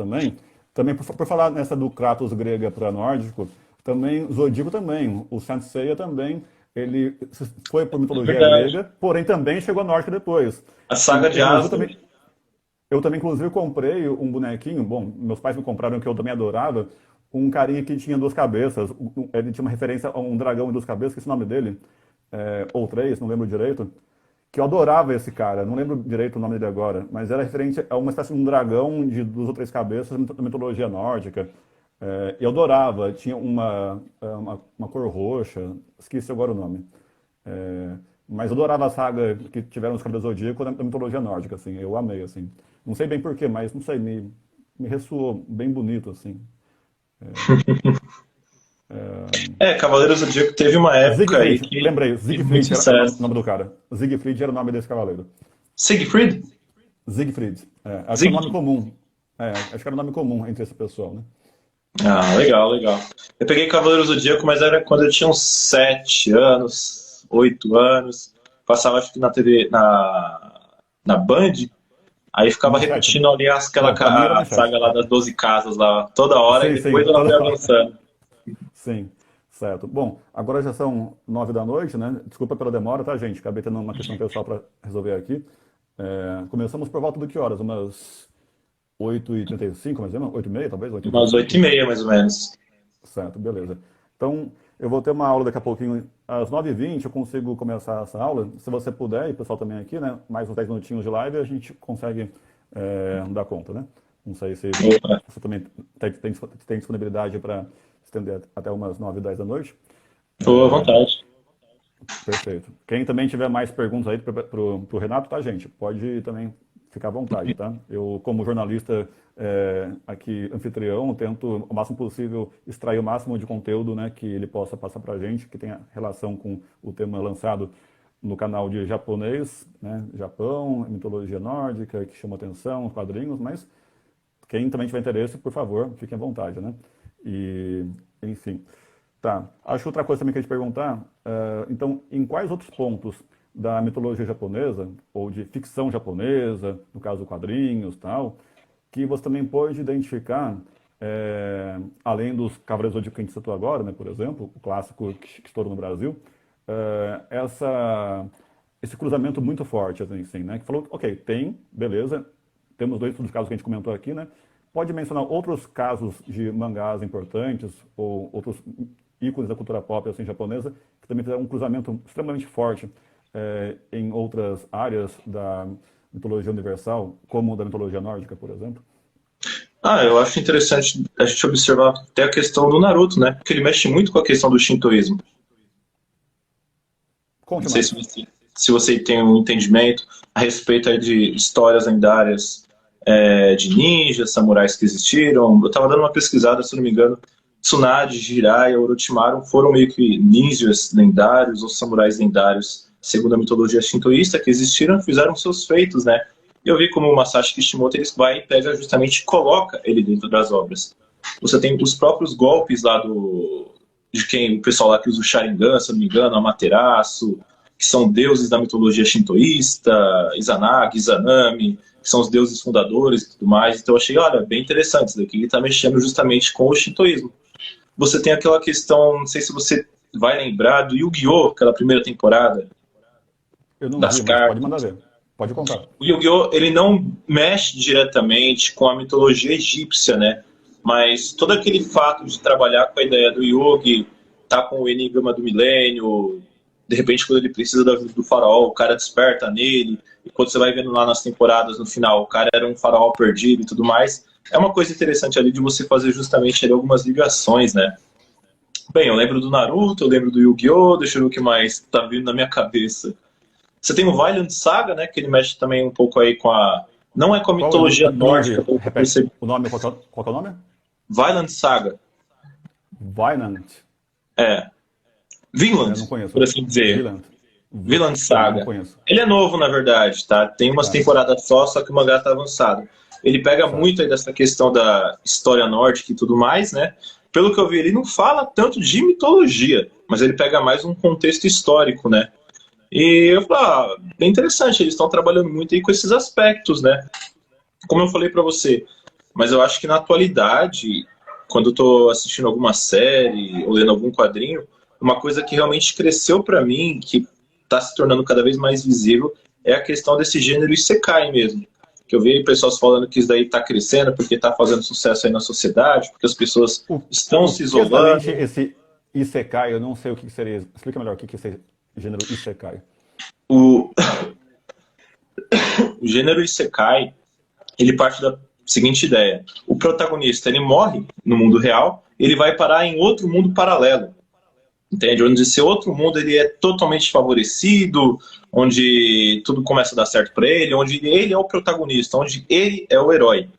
também por falar nessa do Kratos grega para nórdico, também Zodíaco também, o Saint Seiya também, ele foi por É mitologia verdade. grega, porém também chegou à nórdica depois. A saga de Inclusive, Asgard. eu também, inclusive, comprei um bonequinho, bom, meus pais me compraram, que eu também adorava, um carinha que tinha duas cabeças, ele tinha uma referência a um dragão de duas cabeças, que esse nome dele, ou três, não lembro direito, que eu adorava esse cara, não lembro direito o nome dele agora, mas era referente a uma espécie de um dragão de duas ou três cabeças da mitologia nórdica. E eu adorava, tinha uma cor roxa, esqueci agora o nome. Mas eu adorava a saga que tiveram os Cavaleiros do Zodíaco da mitologia nórdica, assim, eu amei, assim. Não sei bem porquê, mas não sei, me ressoou bem bonito, assim. Cavaleiros do Zodíaco teve uma época aí Siegfried, que lembrei, teve muito Siegfried era o sucesso. nome do cara. Siegfried era o nome desse cavaleiro. Siegfried? Siegfried. Acho que é um nome Siegfried. comum. Acho que era um nome comum entre esse pessoal, né? Ah, legal, legal. Eu peguei Cavaleiros do Zodíaco, mas era quando eu tinha uns 7 anos, 8 anos. Passava, acho que na TV, na Band. Aí ficava Manchete, né? repetindo ali Pra mim era a manchete. saga lá das 12 casas lá, toda hora, e Sim, sim, depois ela toda foi hora. avançando. Sim, certo. Bom, agora já são 9 da noite, né? Desculpa pela demora, tá, gente? Acabei tendo uma questão pessoal para resolver aqui. Começamos por volta do que horas? Umas 8h35, mais ou menos? 8h30, talvez? oito e vinte e Umas 8 e cinco. meia, mais ou menos. Certo, beleza. Então, eu vou ter uma aula daqui a pouquinho, às 9h20 eu consigo começar essa aula. Se você puder, e o pessoal também aqui, né? Mais uns 10 minutinhos de live, a gente consegue dar conta, né? Não sei se Opa, você também tem disponibilidade para estender até umas 9, 10 da noite. tô à vontade. Perfeito. Quem também tiver mais perguntas aí pro Renato, tá, gente? Pode também ficar à vontade, tá? Eu, como jornalista aqui, anfitrião, tento o máximo possível extrair o máximo de conteúdo, né, que ele possa passar pra gente, que tenha relação com o tema lançado no canal de japonês, né, Japão, mitologia nórdica, que chama atenção, quadrinhos, mas quem também tiver interesse, por favor, fiquem à vontade, né? E, enfim. Tá. Acho que outra coisa também que eu ia te perguntar, então, em quais outros pontos da mitologia japonesa, ou de ficção japonesa, no caso quadrinhos e tal, que você também pode identificar, além dos Cavaleiros do Zodíaco que a gente citou agora, né, por exemplo, o clássico que estourou no Brasil, esse cruzamento muito forte, assim, né, que falou, ok, tem, beleza, temos dois dos casos que a gente comentou aqui, né, pode mencionar outros casos de mangás importantes, ou outros ícones da cultura pop, assim, japonesa, que também fizeram um cruzamento extremamente forte em outras áreas da mitologia universal, como da mitologia nórdica, por exemplo. Eu acho interessante a gente observar até a questão do Naruto, né? Porque ele mexe muito com a questão do shintoísmo. Não Conte sei mais. se você tem um entendimento a respeito aí de histórias lendárias de ninjas, samurais que existiram. Eu estava dando uma pesquisada, se não me engano, Tsunade, Jiraiya, Orochimaru foram meio que ninjas lendários ou samurais lendários, segundo a mitologia shintoísta, que existiram e fizeram seus feitos, né? E eu vi como o Masashi Kishimoto ele vai e pega justamente e coloca ele dentro das obras. Você tem os próprios golpes lá de quem o pessoal lá que usa o Sharingan, se não me engano, Amaterasu, que são deuses da mitologia shintoísta, Izanagi, Izanami, que são os deuses fundadores e tudo mais. Então eu achei, olha, bem interessante isso daqui, ele está mexendo justamente com o shintoísmo. Você tem aquela questão, não sei se você vai lembrar do Yu-Gi-Oh!, aquela primeira temporada Eu não das vi, mas pode cartas. mandar ver. Pode contar. O Yu-Gi-Oh! Ele não mexe diretamente com a mitologia egípcia, né? Mas todo aquele fato de trabalhar com a ideia do Yugi, tá com o enigma do milênio, de repente quando ele precisa da ajuda do faraó, o cara desperta nele, e quando você vai vendo lá nas temporadas, no final, o cara era um faraó perdido e tudo mais, é uma coisa interessante ali de você fazer justamente ali algumas ligações, né? Bem, eu lembro do Naruto, eu lembro do Yu-Gi-Oh!, deixa eu ver o que mais tá vindo na minha cabeça. Você tem o Vinland Saga, né, que ele mexe também um pouco aí com a... Não é com a Qual eu mitologia não vi? nórdica, pelo que eu Repete percebi. o nome, qual que é o nome? Vinland Saga. Vinland. É. Eu não Vinland, conheço. por assim dizer. Vinland. Vinland Não Saga. conheço. Ele é novo, na verdade, tá? Tem umas Tá, temporadas só que o mangá tá avançado. Ele pega certo. muito aí dessa questão da história nórdica e tudo mais, né? Pelo que eu vi, ele não fala tanto de mitologia, mas ele pega mais um contexto histórico, né? E eu falo, bem interessante, eles estão trabalhando muito aí com esses aspectos, né? Como eu falei pra você, mas eu acho que na atualidade, quando eu tô assistindo alguma série ou lendo algum quadrinho, uma coisa que realmente cresceu pra mim, que tá se tornando cada vez mais visível, é a questão desse gênero Isekai mesmo. Que eu vi pessoas falando que isso daí tá crescendo porque tá fazendo sucesso aí na sociedade, porque as pessoas O, estão o se que é exatamente isolando. esse Isekai? Eu não sei o que seria. Explica melhor o que é esse gênero Isekai. O, o gênero Isekai, ele parte da seguinte ideia. O protagonista, ele morre no mundo real, ele vai parar em outro mundo paralelo. Entende? Onde esse outro mundo ele é totalmente favorecido, onde tudo começa a dar certo para ele, onde ele é o protagonista, onde ele é o herói.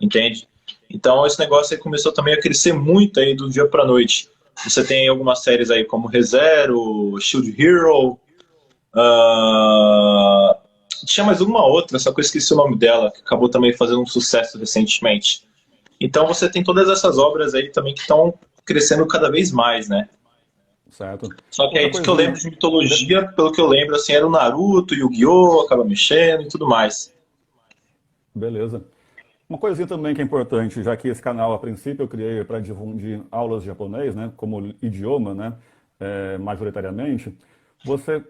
Entende? Então esse negócio aí começou também a crescer muito aí do dia para noite. Você tem algumas séries aí como ReZero, Shield Hero, tinha mais uma outra, só que eu esqueci o nome dela, que acabou também fazendo um sucesso recentemente. Então você tem todas essas obras aí também que estão crescendo cada vez mais, né? Certo. Só que Outra aí de que eu lembro coisinha. de mitologia, pelo que eu lembro, assim, era o Naruto, Yu-Gi-Oh!, acaba mexendo e tudo mais. Beleza. Uma coisinha também que é importante, já que esse canal, a princípio, eu criei para difundir aulas de japonês, né, como idioma, né, majoritariamente. Você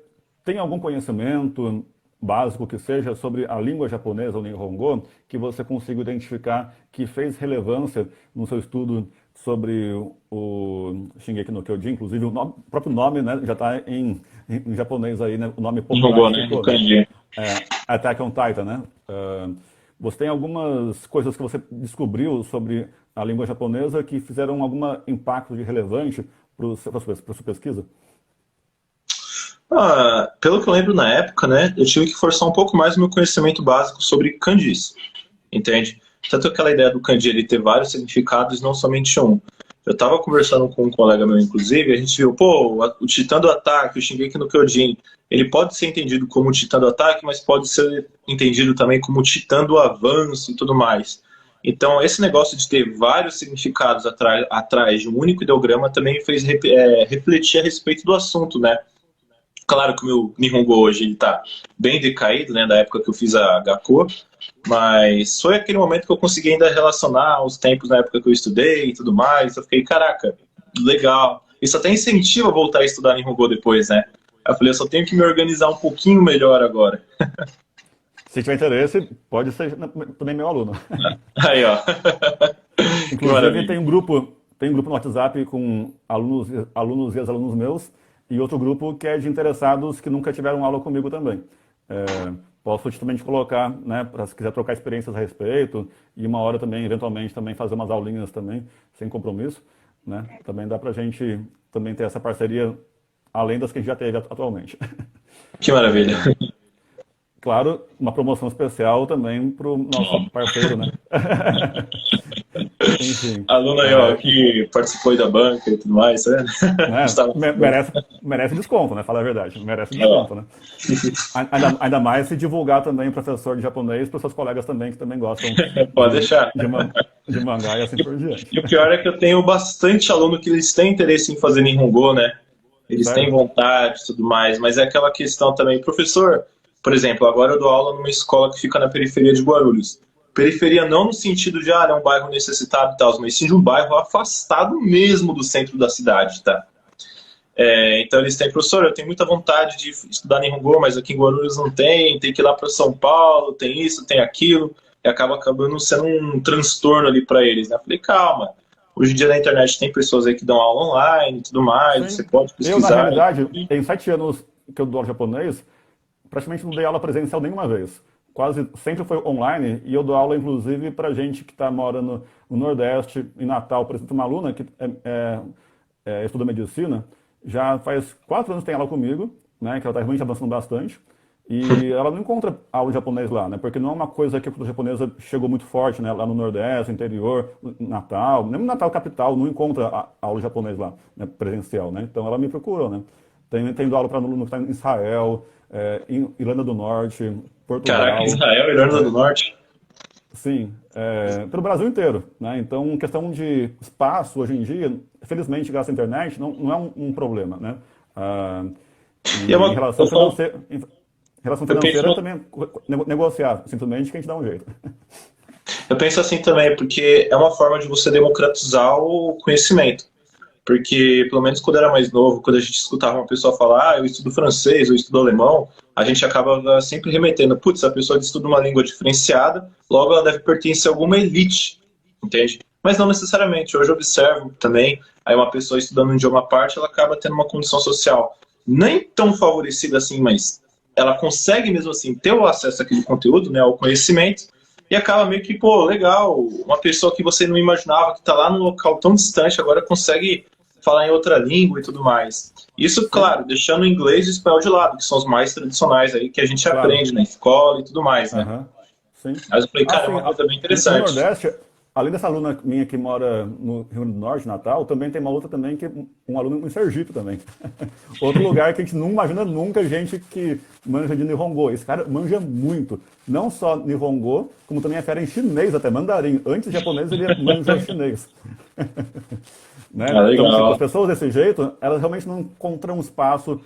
tem algum conhecimento básico que seja sobre a língua japonesa, o Nihongo, que você consiga identificar que fez relevância no seu estudo sobre o Shingeki no Kyojin? Inclusive, o próprio nome, né, já está em japonês aí, né, o nome popular Nihongo, que né? No ficou, né? kanji. Attack on Titan, né? Você tem algumas coisas que você descobriu sobre a língua japonesa que fizeram algum impacto de relevante para a sua pesquisa? Pelo que eu lembro na época, né, eu tive que forçar um pouco mais o meu conhecimento básico sobre kanjis, entende? Tanto aquela ideia do kanji ele ter vários significados, não somente um. Eu estava conversando com um colega meu, inclusive, e a gente viu, pô, o Titã do Ataque, o Shingeki no Kyojin, ele pode ser entendido como o Titã do Ataque, mas pode ser entendido também como o Titã do Avanço e tudo mais. Então, esse negócio de ter vários significados atrás de um único ideograma também fez refletir a respeito do assunto, né? Claro que o meu Nihongo hoje ele tá bem decaído, né, da época que eu fiz a Gakko, mas foi aquele momento que eu consegui ainda relacionar os tempos na época que eu estudei e tudo mais. Eu fiquei, caraca, legal. Isso até incentiva a voltar a estudar Nihongo depois, né? Aí eu falei, eu só tenho que me organizar um pouquinho melhor agora. Se tiver interesse, pode ser também meu aluno. Aí, ó. Que Inclusive, maravilha. tem um grupo no WhatsApp com alunos e ex-alunos meus, e outro grupo que é de interessados que nunca tiveram aula comigo também. Posso também te colocar, né, para se quiser trocar experiências a respeito, e uma hora também, eventualmente, também fazer umas aulinhas também, sem compromisso, né? Também dá para a gente também ter essa parceria, além das que a gente já teve atualmente. Que maravilha. Claro, uma promoção especial também para o nosso parceiro, né? Enfim, Aluno aí, ó, que participou aí da banca e tudo mais, né? né? Gustavo. Merece desconto, né? Falar a verdade, merece Ó, desconto, né? Ainda mais se divulgar também professor de japonês para os seus colegas também, que também gostam pode de, deixar. de, man- de mangá e assim por diante. E o pior é que eu tenho bastante aluno que eles têm interesse em fazer Nihongo, né? Eles têm Sério? vontade e tudo mais, mas é aquela questão também, professor, por exemplo, agora eu dou aula numa escola que fica na periferia de Guarulhos. Periferia não no sentido de, é um bairro necessitado e tal, mas sim de um bairro afastado mesmo do centro da cidade, tá? Então eles têm, professor, eu tenho muita vontade de estudar Nihongo, mas aqui em Guarulhos não tem que ir lá para São Paulo, tem isso, tem aquilo, e acabando sendo um transtorno ali para eles, né? Eu falei, calma, hoje em dia na internet tem pessoas aí que dão aula online e tudo mais, você Sim. pode Eu, na pesquisar. realidade, em 7 anos que eu dou aula de japonês, praticamente não dei aula presencial nenhuma vez. Quase sempre foi online e eu dou aula, inclusive, para gente que está morando no Nordeste, em Natal. Por exemplo, uma aluna que estuda medicina, já faz 4 anos que tem aula comigo, né, que ela está realmente avançando bastante. E ela não encontra aula de japonês lá, né? Porque não é uma coisa que a cultura japonesa chegou muito forte, né? Lá no Nordeste, interior, Natal, mesmo Natal capital, não encontra aula de japonês lá, né? Presencial, né? Então ela me procurou, né? Tem aula para aluno que está em Israel, em Irlanda do Norte, Caraca, Portugal, Israel, Irlanda do Norte. sim, pelo Brasil inteiro, né? Então, questão de espaço hoje em dia, felizmente, graças à internet, não é um problema, né? Ah, E é e em uma, relação financeira, eu penso, também negociar, simplesmente que a gente dá um jeito. eu penso assim também, porque é uma forma de você democratizar o conhecimento. Porque, pelo menos quando era mais novo, quando a gente escutava uma pessoa falar, eu estudo francês, eu estudo alemão, a gente acaba sempre remetendo, putz, a pessoa estuda uma língua diferenciada, logo ela deve pertencer a alguma elite, entende? Mas não necessariamente. Hoje eu observo também, aí uma pessoa estudando um idioma à parte, ela acaba tendo uma condição social nem tão favorecida assim, mas ela consegue mesmo assim ter o acesso àquele conteúdo, né, ao conhecimento, e acaba meio que, pô, legal, uma pessoa que você não imaginava, que está lá num local tão distante, agora consegue falar em outra língua e tudo mais. Isso, Sim, claro, deixando o inglês e o espanhol de lado, que são os mais tradicionais aí, que a gente claro. aprende na escola e tudo mais, né? Aham, sim. Mas eu falei, Ah, cara, é sim. uma coisa bem No interessante. Nordeste, além dessa aluna minha que mora no Rio Grande do Norte, Natal, também tem uma outra também, que um aluno em Sergipe também. Outro lugar que a gente não imagina nunca gente que manja de Nihongo. Esse cara manja muito. Não só Nihongo, como também é fera em chinês até, mandarim. Antes de japonês, ele manja chinês. Né? Ah, Então, tipo, as legal. pessoas desse jeito, elas realmente não encontram espaço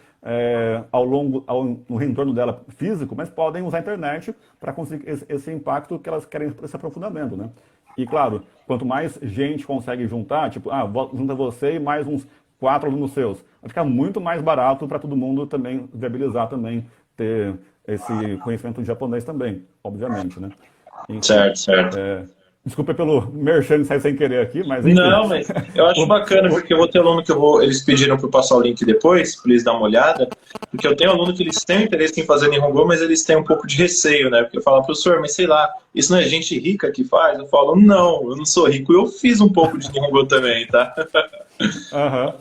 no entorno dela físico, mas podem usar a internet para conseguir esse impacto que elas querem, esse aprofundamento, né? E claro, quanto mais gente consegue juntar, tipo, junta você e mais uns 4 alunos seus, vai ficar muito mais barato para todo mundo também viabilizar também ter esse conhecimento de japonês também, obviamente, né? Enfim, Certo, certo. desculpa pelo merchan sair sem querer aqui, mas enfim. Não, mas eu acho O- bacana, o- porque eu vou ter aluno que eles pediram para eu passar o link depois, para eles dar uma olhada, porque eu tenho aluno que eles têm interesse em fazer Nihongo, mas eles têm um pouco de receio, né? Porque eu falo, professor, mas sei lá, isso não é gente rica que faz? Eu falo, não, eu não sou rico, eu fiz um pouco de Nihongo também, tá? Aham.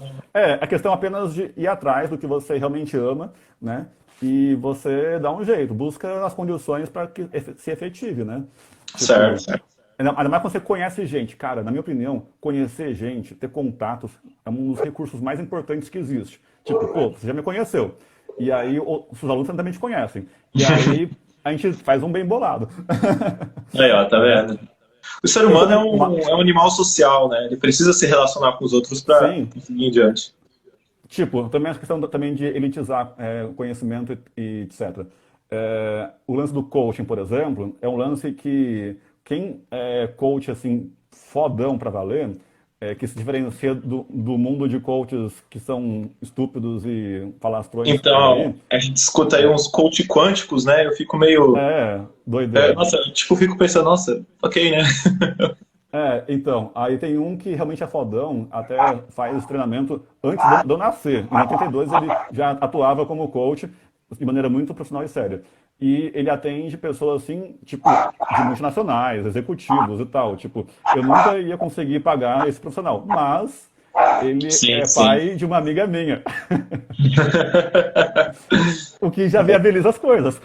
A questão apenas de ir atrás do que você realmente ama, né? E você dá um jeito, busca as condições para que se efetive, né? Certo, Tipo, certo. ainda mais quando você conhece gente. Cara, na minha opinião, conhecer gente, ter contatos, é um dos recursos mais importantes que existe. Tipo, pô, você já me conheceu. E aí, os seus alunos também te conhecem. E aí, a gente faz um bem bolado. Aí, ó, tá Né? vendo? O ser Eu humano também, é um animal social, né? Ele precisa se relacionar com os outros para sim, seguir em diante. tipo, também a questão também de elitizar conhecimento e etc. O lance do coaching, por exemplo, é um lance que quem é coach assim, fodão pra valer, que se diferencia do mundo de coaches que são estúpidos e falastrões por Então, aí, a gente escuta aí uns coach quânticos, né? Eu fico meio. doideira. Nossa, tipo, fico pensando, nossa, ok, né? Então, aí tem um que realmente é fodão, até faz treinamento antes de eu nascer. Em 82 ele já atuava como coach de maneira muito profissional e séria. E ele atende pessoas assim, tipo, de multinacionais, executivos e tal. Tipo, eu nunca ia conseguir pagar esse profissional, mas ele Sim, é sim. pai de uma amiga minha, o que já viabiliza as coisas.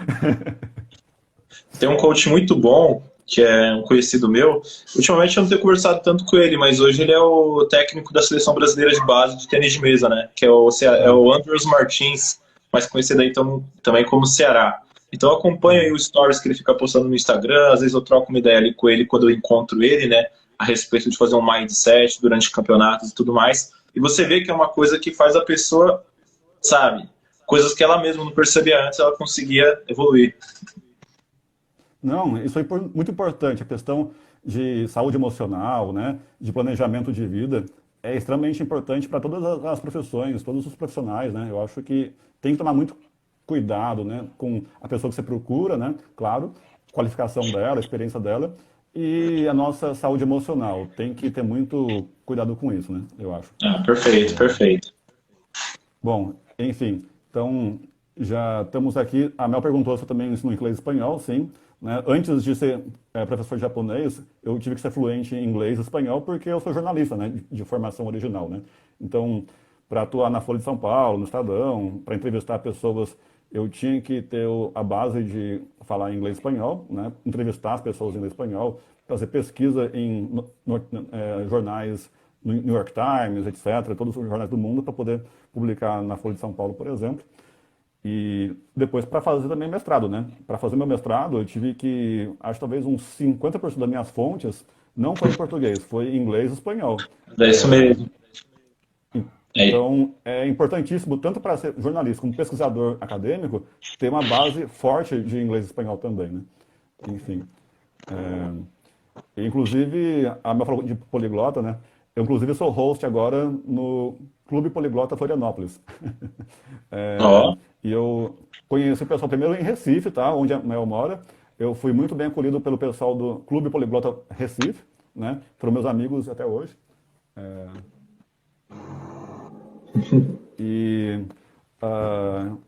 Tem um coach muito bom, que é um conhecido meu. Ultimamente eu não tenho conversado tanto com ele, mas hoje ele é o técnico da seleção brasileira de base de tênis de mesa, né? Que é Ah, o Andrews Martins, mais conhecido aí também como Ceará. Então eu acompanho aí uhum. os stories que ele fica postando no Instagram, às vezes eu troco uma ideia ali com ele quando eu encontro ele, né? A respeito de fazer um mindset durante campeonatos e tudo mais. E você vê que é uma coisa que faz a pessoa, sabe, coisas que ela mesma não percebia antes, ela conseguia evoluir. Não, isso é muito importante. A questão de saúde emocional, né, de planejamento de vida, é extremamente importante para todas as profissões, todos os profissionais, né? Eu acho que tem que tomar muito cuidado, né, com a pessoa que você procura, né? Claro, qualificação dela, experiência dela e a nossa saúde emocional. Tem que ter muito cuidado com isso, né? Eu acho. Ah, perfeito, perfeito. Bom, enfim, então já estamos aqui. A Mel perguntou se eu também ensino inglês e espanhol, sim. Né? Antes de ser professor de japonês, eu tive que ser fluente em inglês e espanhol porque eu sou jornalista, né, de formação original, né? Então, para atuar na Folha de São Paulo, no Estadão, para entrevistar pessoas, eu tinha que ter a base de falar inglês e espanhol, né? Entrevistar as pessoas em inglês e espanhol, fazer pesquisa em jornais no New York Times, etc., todos os jornais do mundo, para poder publicar na Folha de São Paulo, por exemplo. E depois para fazer também mestrado, né? Para fazer meu mestrado, eu tive que, acho talvez uns 50% das minhas fontes não foi em português, foi em inglês e espanhol. É isso mesmo. É, Então, é importantíssimo, tanto para ser jornalista como pesquisador acadêmico, ter uma base forte de inglês e espanhol também, né? Enfim. Inclusive, a minha falou de poliglota, né? Eu, inclusive, sou host agora no Clube Poliglota Florianópolis. É, ó, e eu conheci o pessoal primeiro em Recife, tá? Onde a Mel mora. Eu fui muito bem acolhido pelo pessoal do Clube Poliglota Recife, né? Foram meus amigos até hoje. E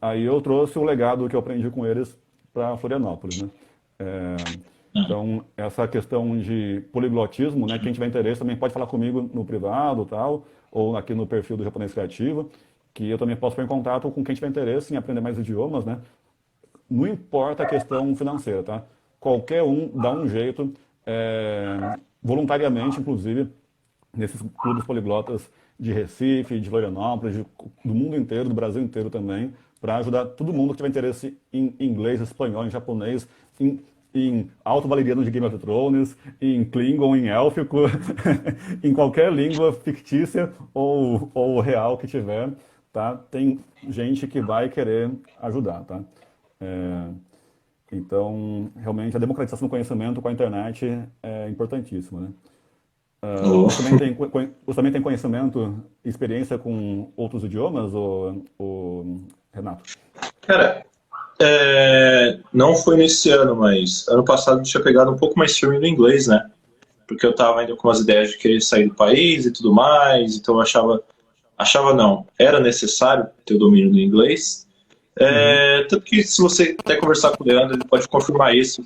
aí eu trouxe o legado que eu aprendi com eles para Florianópolis, né? Então, essa questão de poliglotismo, né? Quem tiver interesse também pode falar comigo no privado, tal, ou aqui no perfil do Japonês Criativo, que eu também posso pôr em contato com quem tiver interesse em aprender mais idiomas, né? Não importa a questão financeira, tá? Qualquer um dá um jeito, voluntariamente, inclusive, nesses clubes poliglotas de Recife, de Florianópolis, do mundo inteiro, do Brasil inteiro também, para ajudar todo mundo que tiver interesse em inglês, espanhol, em japonês, em alto valeriano de Game of Thrones, em Klingon, em élfico, em qualquer língua fictícia ou real que tiver, tá? Tem gente que vai querer ajudar, tá? É, então, realmente, a democratização do conhecimento com a internet é importantíssima, né? ó. Você também tem conhecimento, experiência com outros idiomas, Renato? Cara, não foi nesse ano, mas ano passado eu tinha pegado um pouco mais firme no inglês, né? Porque eu tava ainda com as ideias de querer sair do país e tudo mais, então eu achava não, era necessário ter o domínio do inglês. Uhum. Tanto que se você até conversar com o Leandro, ele pode confirmar isso.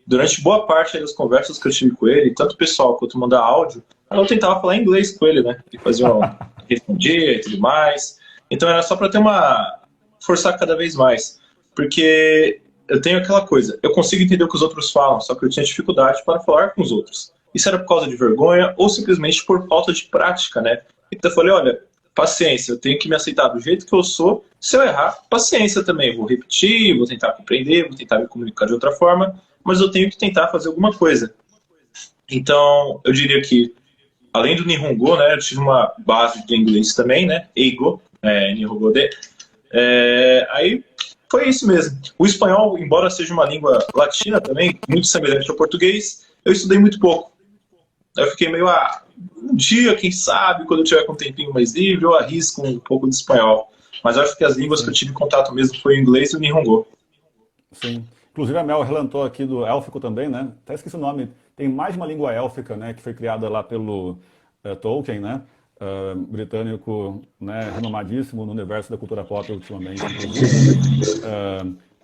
Durante boa parte das conversas que eu tive com ele, tanto pessoal quanto mandar áudio, eu tentava falar inglês com ele, né? Ele respondia e tudo mais. Então era só para ter forçar cada vez mais, porque eu tenho aquela coisa, eu consigo entender o que os outros falam, só que eu tinha dificuldade para falar com os outros. Isso era por causa de vergonha ou simplesmente por falta de prática, né? Então eu falei, olha, paciência, eu tenho que me aceitar do jeito que eu sou. Se eu errar, paciência também, vou repetir, vou tentar compreender, vou tentar me comunicar de outra forma, mas eu tenho que tentar fazer alguma coisa. Então, eu diria que, além do Nihongo, né, eu tive uma base de inglês também, né, Eigo, Nihongo de, aí foi isso mesmo. O espanhol, embora seja uma língua latina também, muito semelhante ao português, eu estudei muito pouco. Eu fiquei meio, um dia, quem sabe, quando eu tiver com um tempinho mais livre, eu arrisco um pouco de espanhol. Mas eu acho que as línguas que eu Sim, tive contato mesmo foi o inglês e o Nihongo. sim. Inclusive a Mel relatou aqui do élfico também, né? Até esqueci o nome. Tem mais de uma língua élfica, né? Que foi criada lá pelo Tolkien, né? Britânico, né? Renomadíssimo no universo da cultura pop ultimamente, inclusive.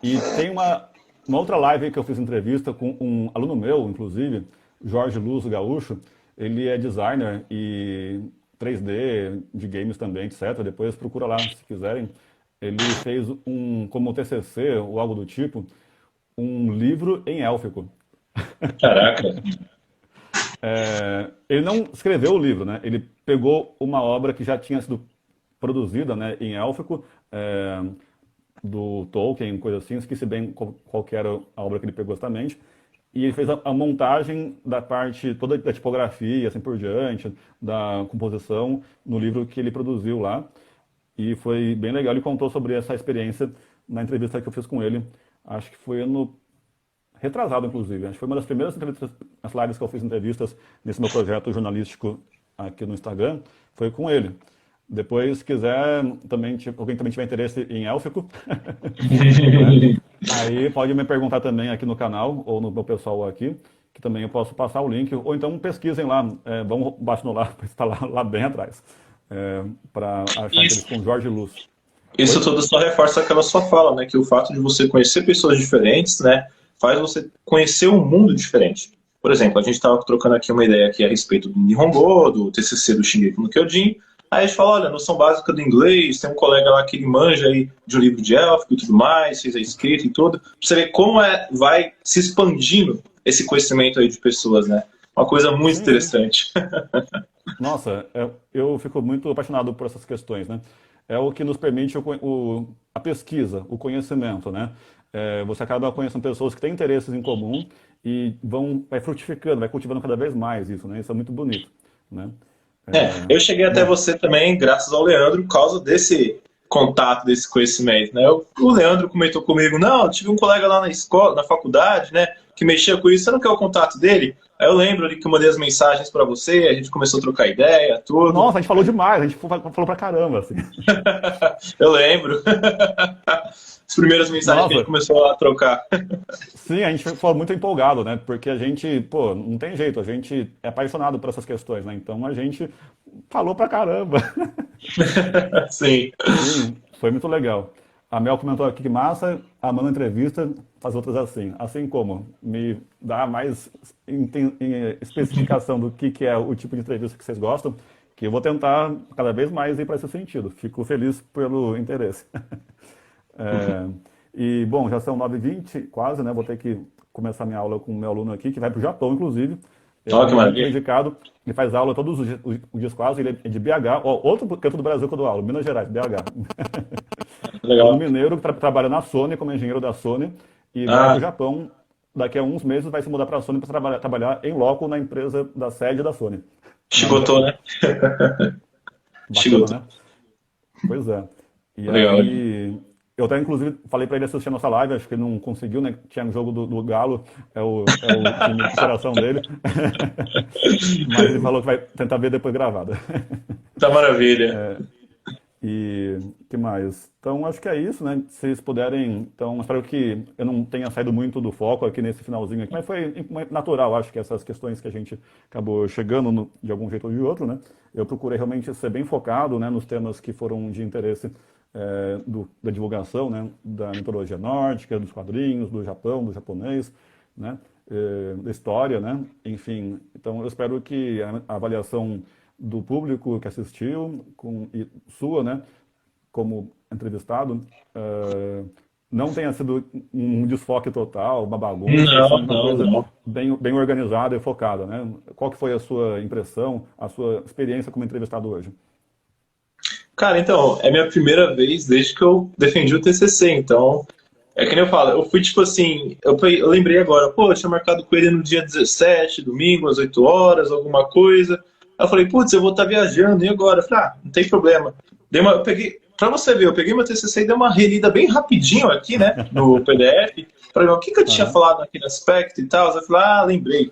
E tem uma outra live que eu fiz entrevista com um aluno meu, inclusive, Jorge Luz Gaúcho. Ele é designer e 3D de games também, etc. Depois procura lá se quiserem. Ele fez como TCC ou algo do tipo, um livro em élfico. Caraca. Ele não escreveu o livro, né? Ele pegou uma obra que já tinha sido produzida, né, em élfico, do Tolkien, coisa assim, esqueci bem qual que era a obra que ele pegou exatamente, e ele fez a montagem da parte toda da tipografia, assim por diante, da composição, no livro que ele produziu lá, e foi bem legal. Ele contou sobre essa experiência na entrevista que eu fiz com ele, acho que foi ano retrasado, inclusive. Acho que foi uma das primeiras entrevistas, as lives que eu fiz entrevistas nesse meu projeto jornalístico aqui no Instagram, foi com ele. Depois, se quiser, também, alguém também tiver interesse em élfico, né? Aí pode me perguntar também aqui no canal, ou no meu pessoal aqui, que também eu posso passar o link, ou então pesquisem lá, vão baixando lá, está lá bem atrás, para achar aqueles com Jorge Luz. Isso tudo só reforça aquela sua fala, né? Que o fato de você conhecer pessoas diferentes, né, faz você conhecer um mundo diferente. Por exemplo, a gente estava trocando aqui uma ideia aqui a respeito do Nihongo, do TCC do Shingeki no Kyojin. Aí a gente fala, olha, noção básica do inglês, tem um colega lá que ele manja aí de um livro de élfico e tudo mais, fez a escrita e tudo. Pra você ver como vai se expandindo esse conhecimento aí de pessoas, né? Uma coisa muito interessante. Nossa, eu fico muito apaixonado por essas questões, né? É o que nos permite a pesquisa, o conhecimento, né? Você acaba conhecendo pessoas que têm interesses em comum e vai frutificando, vai cultivando cada vez mais isso, né? Isso é muito bonito, né? Eu cheguei até você também, graças ao Leandro, por causa desse contato, desse conhecimento, né? O Leandro comentou comigo, não, eu tive um colega lá na escola, na faculdade, né, que mexia com isso, você não quer o contato dele? Aí eu lembro ali que eu mandei as mensagens para você, a gente começou a trocar ideia, tudo. Nossa, a gente falou demais, a gente falou pra caramba, assim. Eu lembro. As primeiras mensagens que a gente começou a trocar. Sim, a gente ficou muito empolgado, né? Porque a gente, pô, não tem jeito, a gente é apaixonado por essas questões, né? Então a gente falou pra caramba. Sim. Sim, foi muito legal. A Mel comentou aqui que massa, amando a entrevista, faz outras assim. Assim como me dá mais especificação do que é o tipo de entrevista que vocês gostam, que eu vou tentar cada vez mais ir para esse sentido. Fico feliz pelo interesse. E, bom, já são 9h20 quase, né? Vou ter que começar minha aula com o meu aluno aqui, que vai para o Japão, inclusive. Ele Olha que é muito maravilha. dedicado, ele faz aula todos os dias quase, ele é de BH, ó, outro canto do Brasil que eu dou aula, Minas Gerais, BH. É um Legal. mineiro que trabalha na Sony, como engenheiro da Sony, e vai para o Ah, Japão. Daqui a uns meses vai se mudar para a Sony para trabalhar em loco na empresa da sede da Sony, lá no chicotou, Japão. né? Bacana, Chicotou. né? Pois é. E Legal. aí, eu até inclusive falei para ele assistir a nossa live, acho que ele não conseguiu, né? Tinha um jogo do Galo, é o time de coração dele. Mas ele falou que vai tentar ver depois gravado. Tá maravilha. E que mais? Então acho que é isso, né? Se vocês puderem, então espero que eu não tenha saído muito do foco aqui nesse finalzinho aqui, mas foi natural, acho que essas questões que a gente acabou chegando de algum jeito ou de outro, né? Eu procurei realmente ser bem focado, né, nos temas que foram de interesse da divulgação, né, da mitologia nórdica, dos quadrinhos, do Japão, do japonês, né, da história, né? Enfim, então eu espero que a avaliação do público que assistiu, e sua, né, como entrevistado, não tenha sido um desfoque total, uma bagunça, e sim Não, uma não, coisa não. bem organizada e focada, né? Qual que foi a sua impressão, a sua experiência como entrevistado hoje? Cara, então, é minha primeira vez desde que eu defendi o TCC, então, é que nem eu falo, eu fui tipo assim, eu lembrei agora, pô, eu tinha marcado com ele no dia 17, domingo, às 8 horas, alguma coisa. Aí eu falei, putz, eu vou estar viajando, e agora? Eu falei, não tem problema. Eu peguei, pra você ver, eu peguei meu TCC e dei uma relida bem rapidinho aqui, né, no PDF, pra ver o que eu tinha Aham. falado naquele aspecto e tal. Eu falei, lembrei.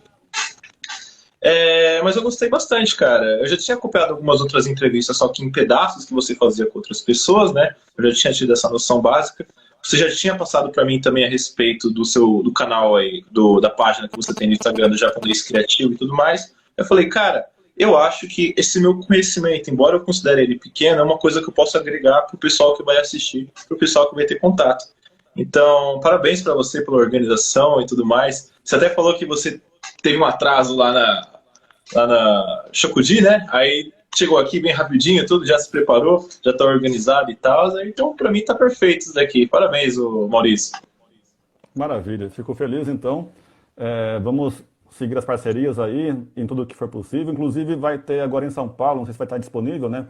Mas eu gostei bastante, cara. Eu já tinha acompanhado algumas outras entrevistas, só que em pedaços que você fazia com outras pessoas, né? Eu já tinha tido essa noção básica. Você já tinha passado para mim também a respeito do canal aí, da página que você tem no Instagram do Japonês Criativo e tudo mais. Eu falei, cara, eu acho que esse meu conhecimento, embora eu considere ele pequeno, é uma coisa que eu posso agregar para o pessoal que vai assistir, para o pessoal que vai ter contato. Então, parabéns para você pela organização e tudo mais. Você até falou que você teve um atraso lá na Shokugin, né? Aí chegou aqui bem rapidinho, tudo já se preparou, já está organizado e tal. Então, para mim, tá perfeito isso daqui. Parabéns, Maurício. Maravilha, fico feliz então. Vamos seguir as parcerias aí em tudo que for possível. Inclusive vai ter agora em São Paulo, não sei se vai estar disponível, né?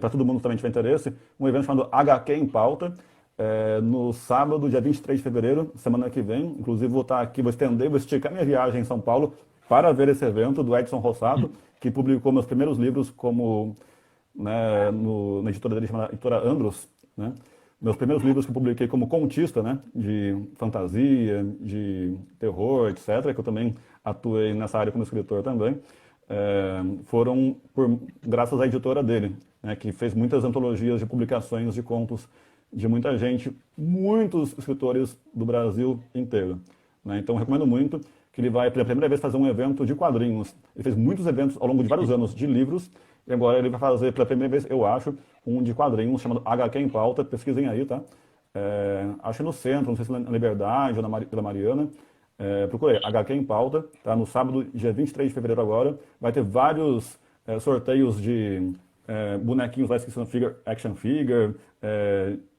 Para todo mundo também tiver interesse, um evento chamado HQ em Pauta, no sábado, dia 23 de fevereiro, semana que vem. Inclusive vou estar aqui, vou estender, vou esticar minha viagem em São Paulo para ver esse evento do Edson Rossato, que publicou meus primeiros livros como, né, na editora dele chamada Editora Andros, né? Meus primeiros livros que eu publiquei como contista, né, de fantasia, de terror, etc., que eu também atuei nessa área como escritor também, foram graças à editora dele, né, que fez muitas antologias de publicações de contos de muita gente, muitos escritores do Brasil inteiro, né? Então, eu recomendo muito que ele vai, pela primeira vez, fazer um evento de quadrinhos. Ele fez muitos eventos ao longo de vários anos de livros, e agora ele vai fazer, pela primeira vez, eu acho, um de quadrinhos chamado HQ em Pauta. Pesquisem aí, tá? Acho que no centro, não sei se na Liberdade ou na Vila Mariana. Procurei, HQ em Pauta, tá? No sábado, dia 23 de fevereiro agora. Vai ter vários sorteios de bonequinhos lá, action figure.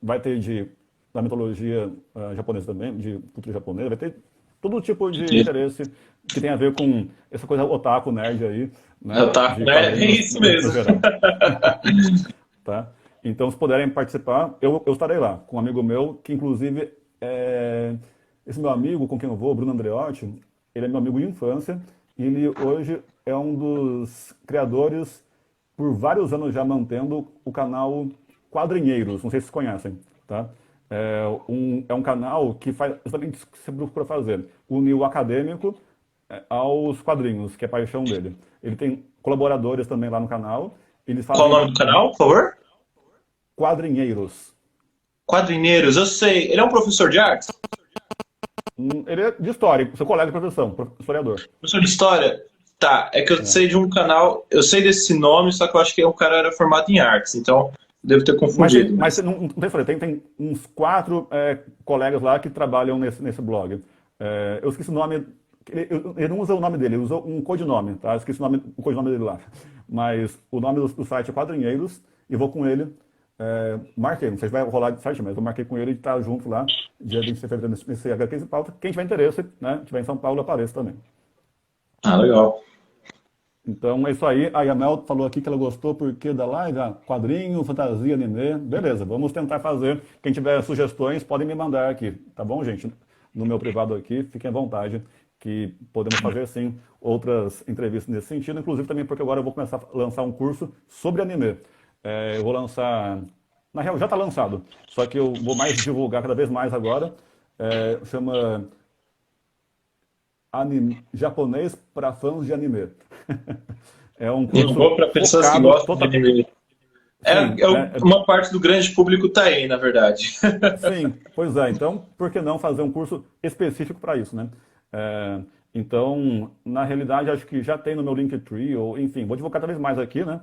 Vai ter da mitologia japonesa também, de cultura japonesa. Vai ter todo tipo de interesse que tem a ver com essa coisa otaku, nerd aí, né? Otaku, nerd, é isso mesmo. Tá? Então, se puderem participar, eu estarei lá, com um amigo meu, que inclusive, esse meu amigo com quem eu vou, Bruno Andreotti, ele é meu amigo de infância, e ele hoje é um dos criadores, por vários anos já mantendo, o canal Quadrinheiros, não sei se vocês conhecem, tá? É um canal que faz exatamente isso que você procura fazer, unir o acadêmico aos quadrinhos, que é a paixão dele. Ele tem colaboradores também lá no canal. Eles Qual o fazem nome do canal, por favor? Quadrinheiros. Quadrinheiros, eu sei. Ele é um professor de artes? Ele é de história, seu colega de profissão, historiador. Professor de história? Tá, é que eu sei de um canal, eu sei desse nome, só que eu acho que o cara era formado em artes, então devo ter confundido. Mas não tem, tem uns 4 colegas lá que trabalham nesse blog. Eu esqueci o nome, ele não usa o nome dele, ele usa um codinome, tá? Eu esqueci o codinome dele lá. Mas o nome do site é Quadrinheiros, e vou com ele. Marquei, não sei se vai rolar de site, mas eu marquei com ele e tá junto lá, dia 26 de fevereiro, nesse HQ em Pauta. Quem tiver interesse, né, tiver em São Paulo, apareça também. Ah, legal. Então é isso aí. A Yamel falou aqui que ela gostou porque da live, quadrinho, fantasia, anime. Beleza, vamos tentar fazer. Quem tiver sugestões, podem me mandar aqui, tá bom, gente? No meu privado aqui, fiquem à vontade, que podemos fazer sim outras entrevistas nesse sentido, inclusive também porque agora eu vou começar a lançar um curso sobre anime. Eu vou lançar, na real já está lançado, só que eu vou mais divulgar cada vez mais agora. Chama Japonês para fãs de anime. É um curso para pessoas que gostam de anime. Uma parte do grande público está aí, na verdade. Sim, pois é. Então, por que não fazer um curso específico para isso, né? Então, na realidade, acho que já tem no meu Linktree, ou enfim, vou divulgar cada vez mais aqui, né?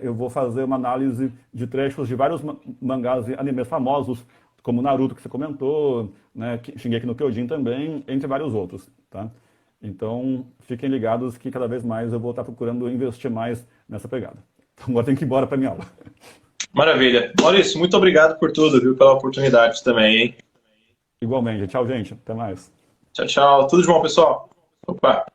Eu vou fazer uma análise de trechos de vários mangás e animes famosos, como Naruto, que você comentou, né? Shingeki no Kyojin também, entre vários outros, tá? Então, fiquem ligados que cada vez mais eu vou estar procurando investir mais nessa pegada. Então, agora tem que ir embora para minha aula. Maravilha. Maurício, muito obrigado por tudo, viu? Pela oportunidade também, hein? Igualmente. Tchau, gente. Até mais. Tchau, tchau. Tudo de bom, pessoal. Opa.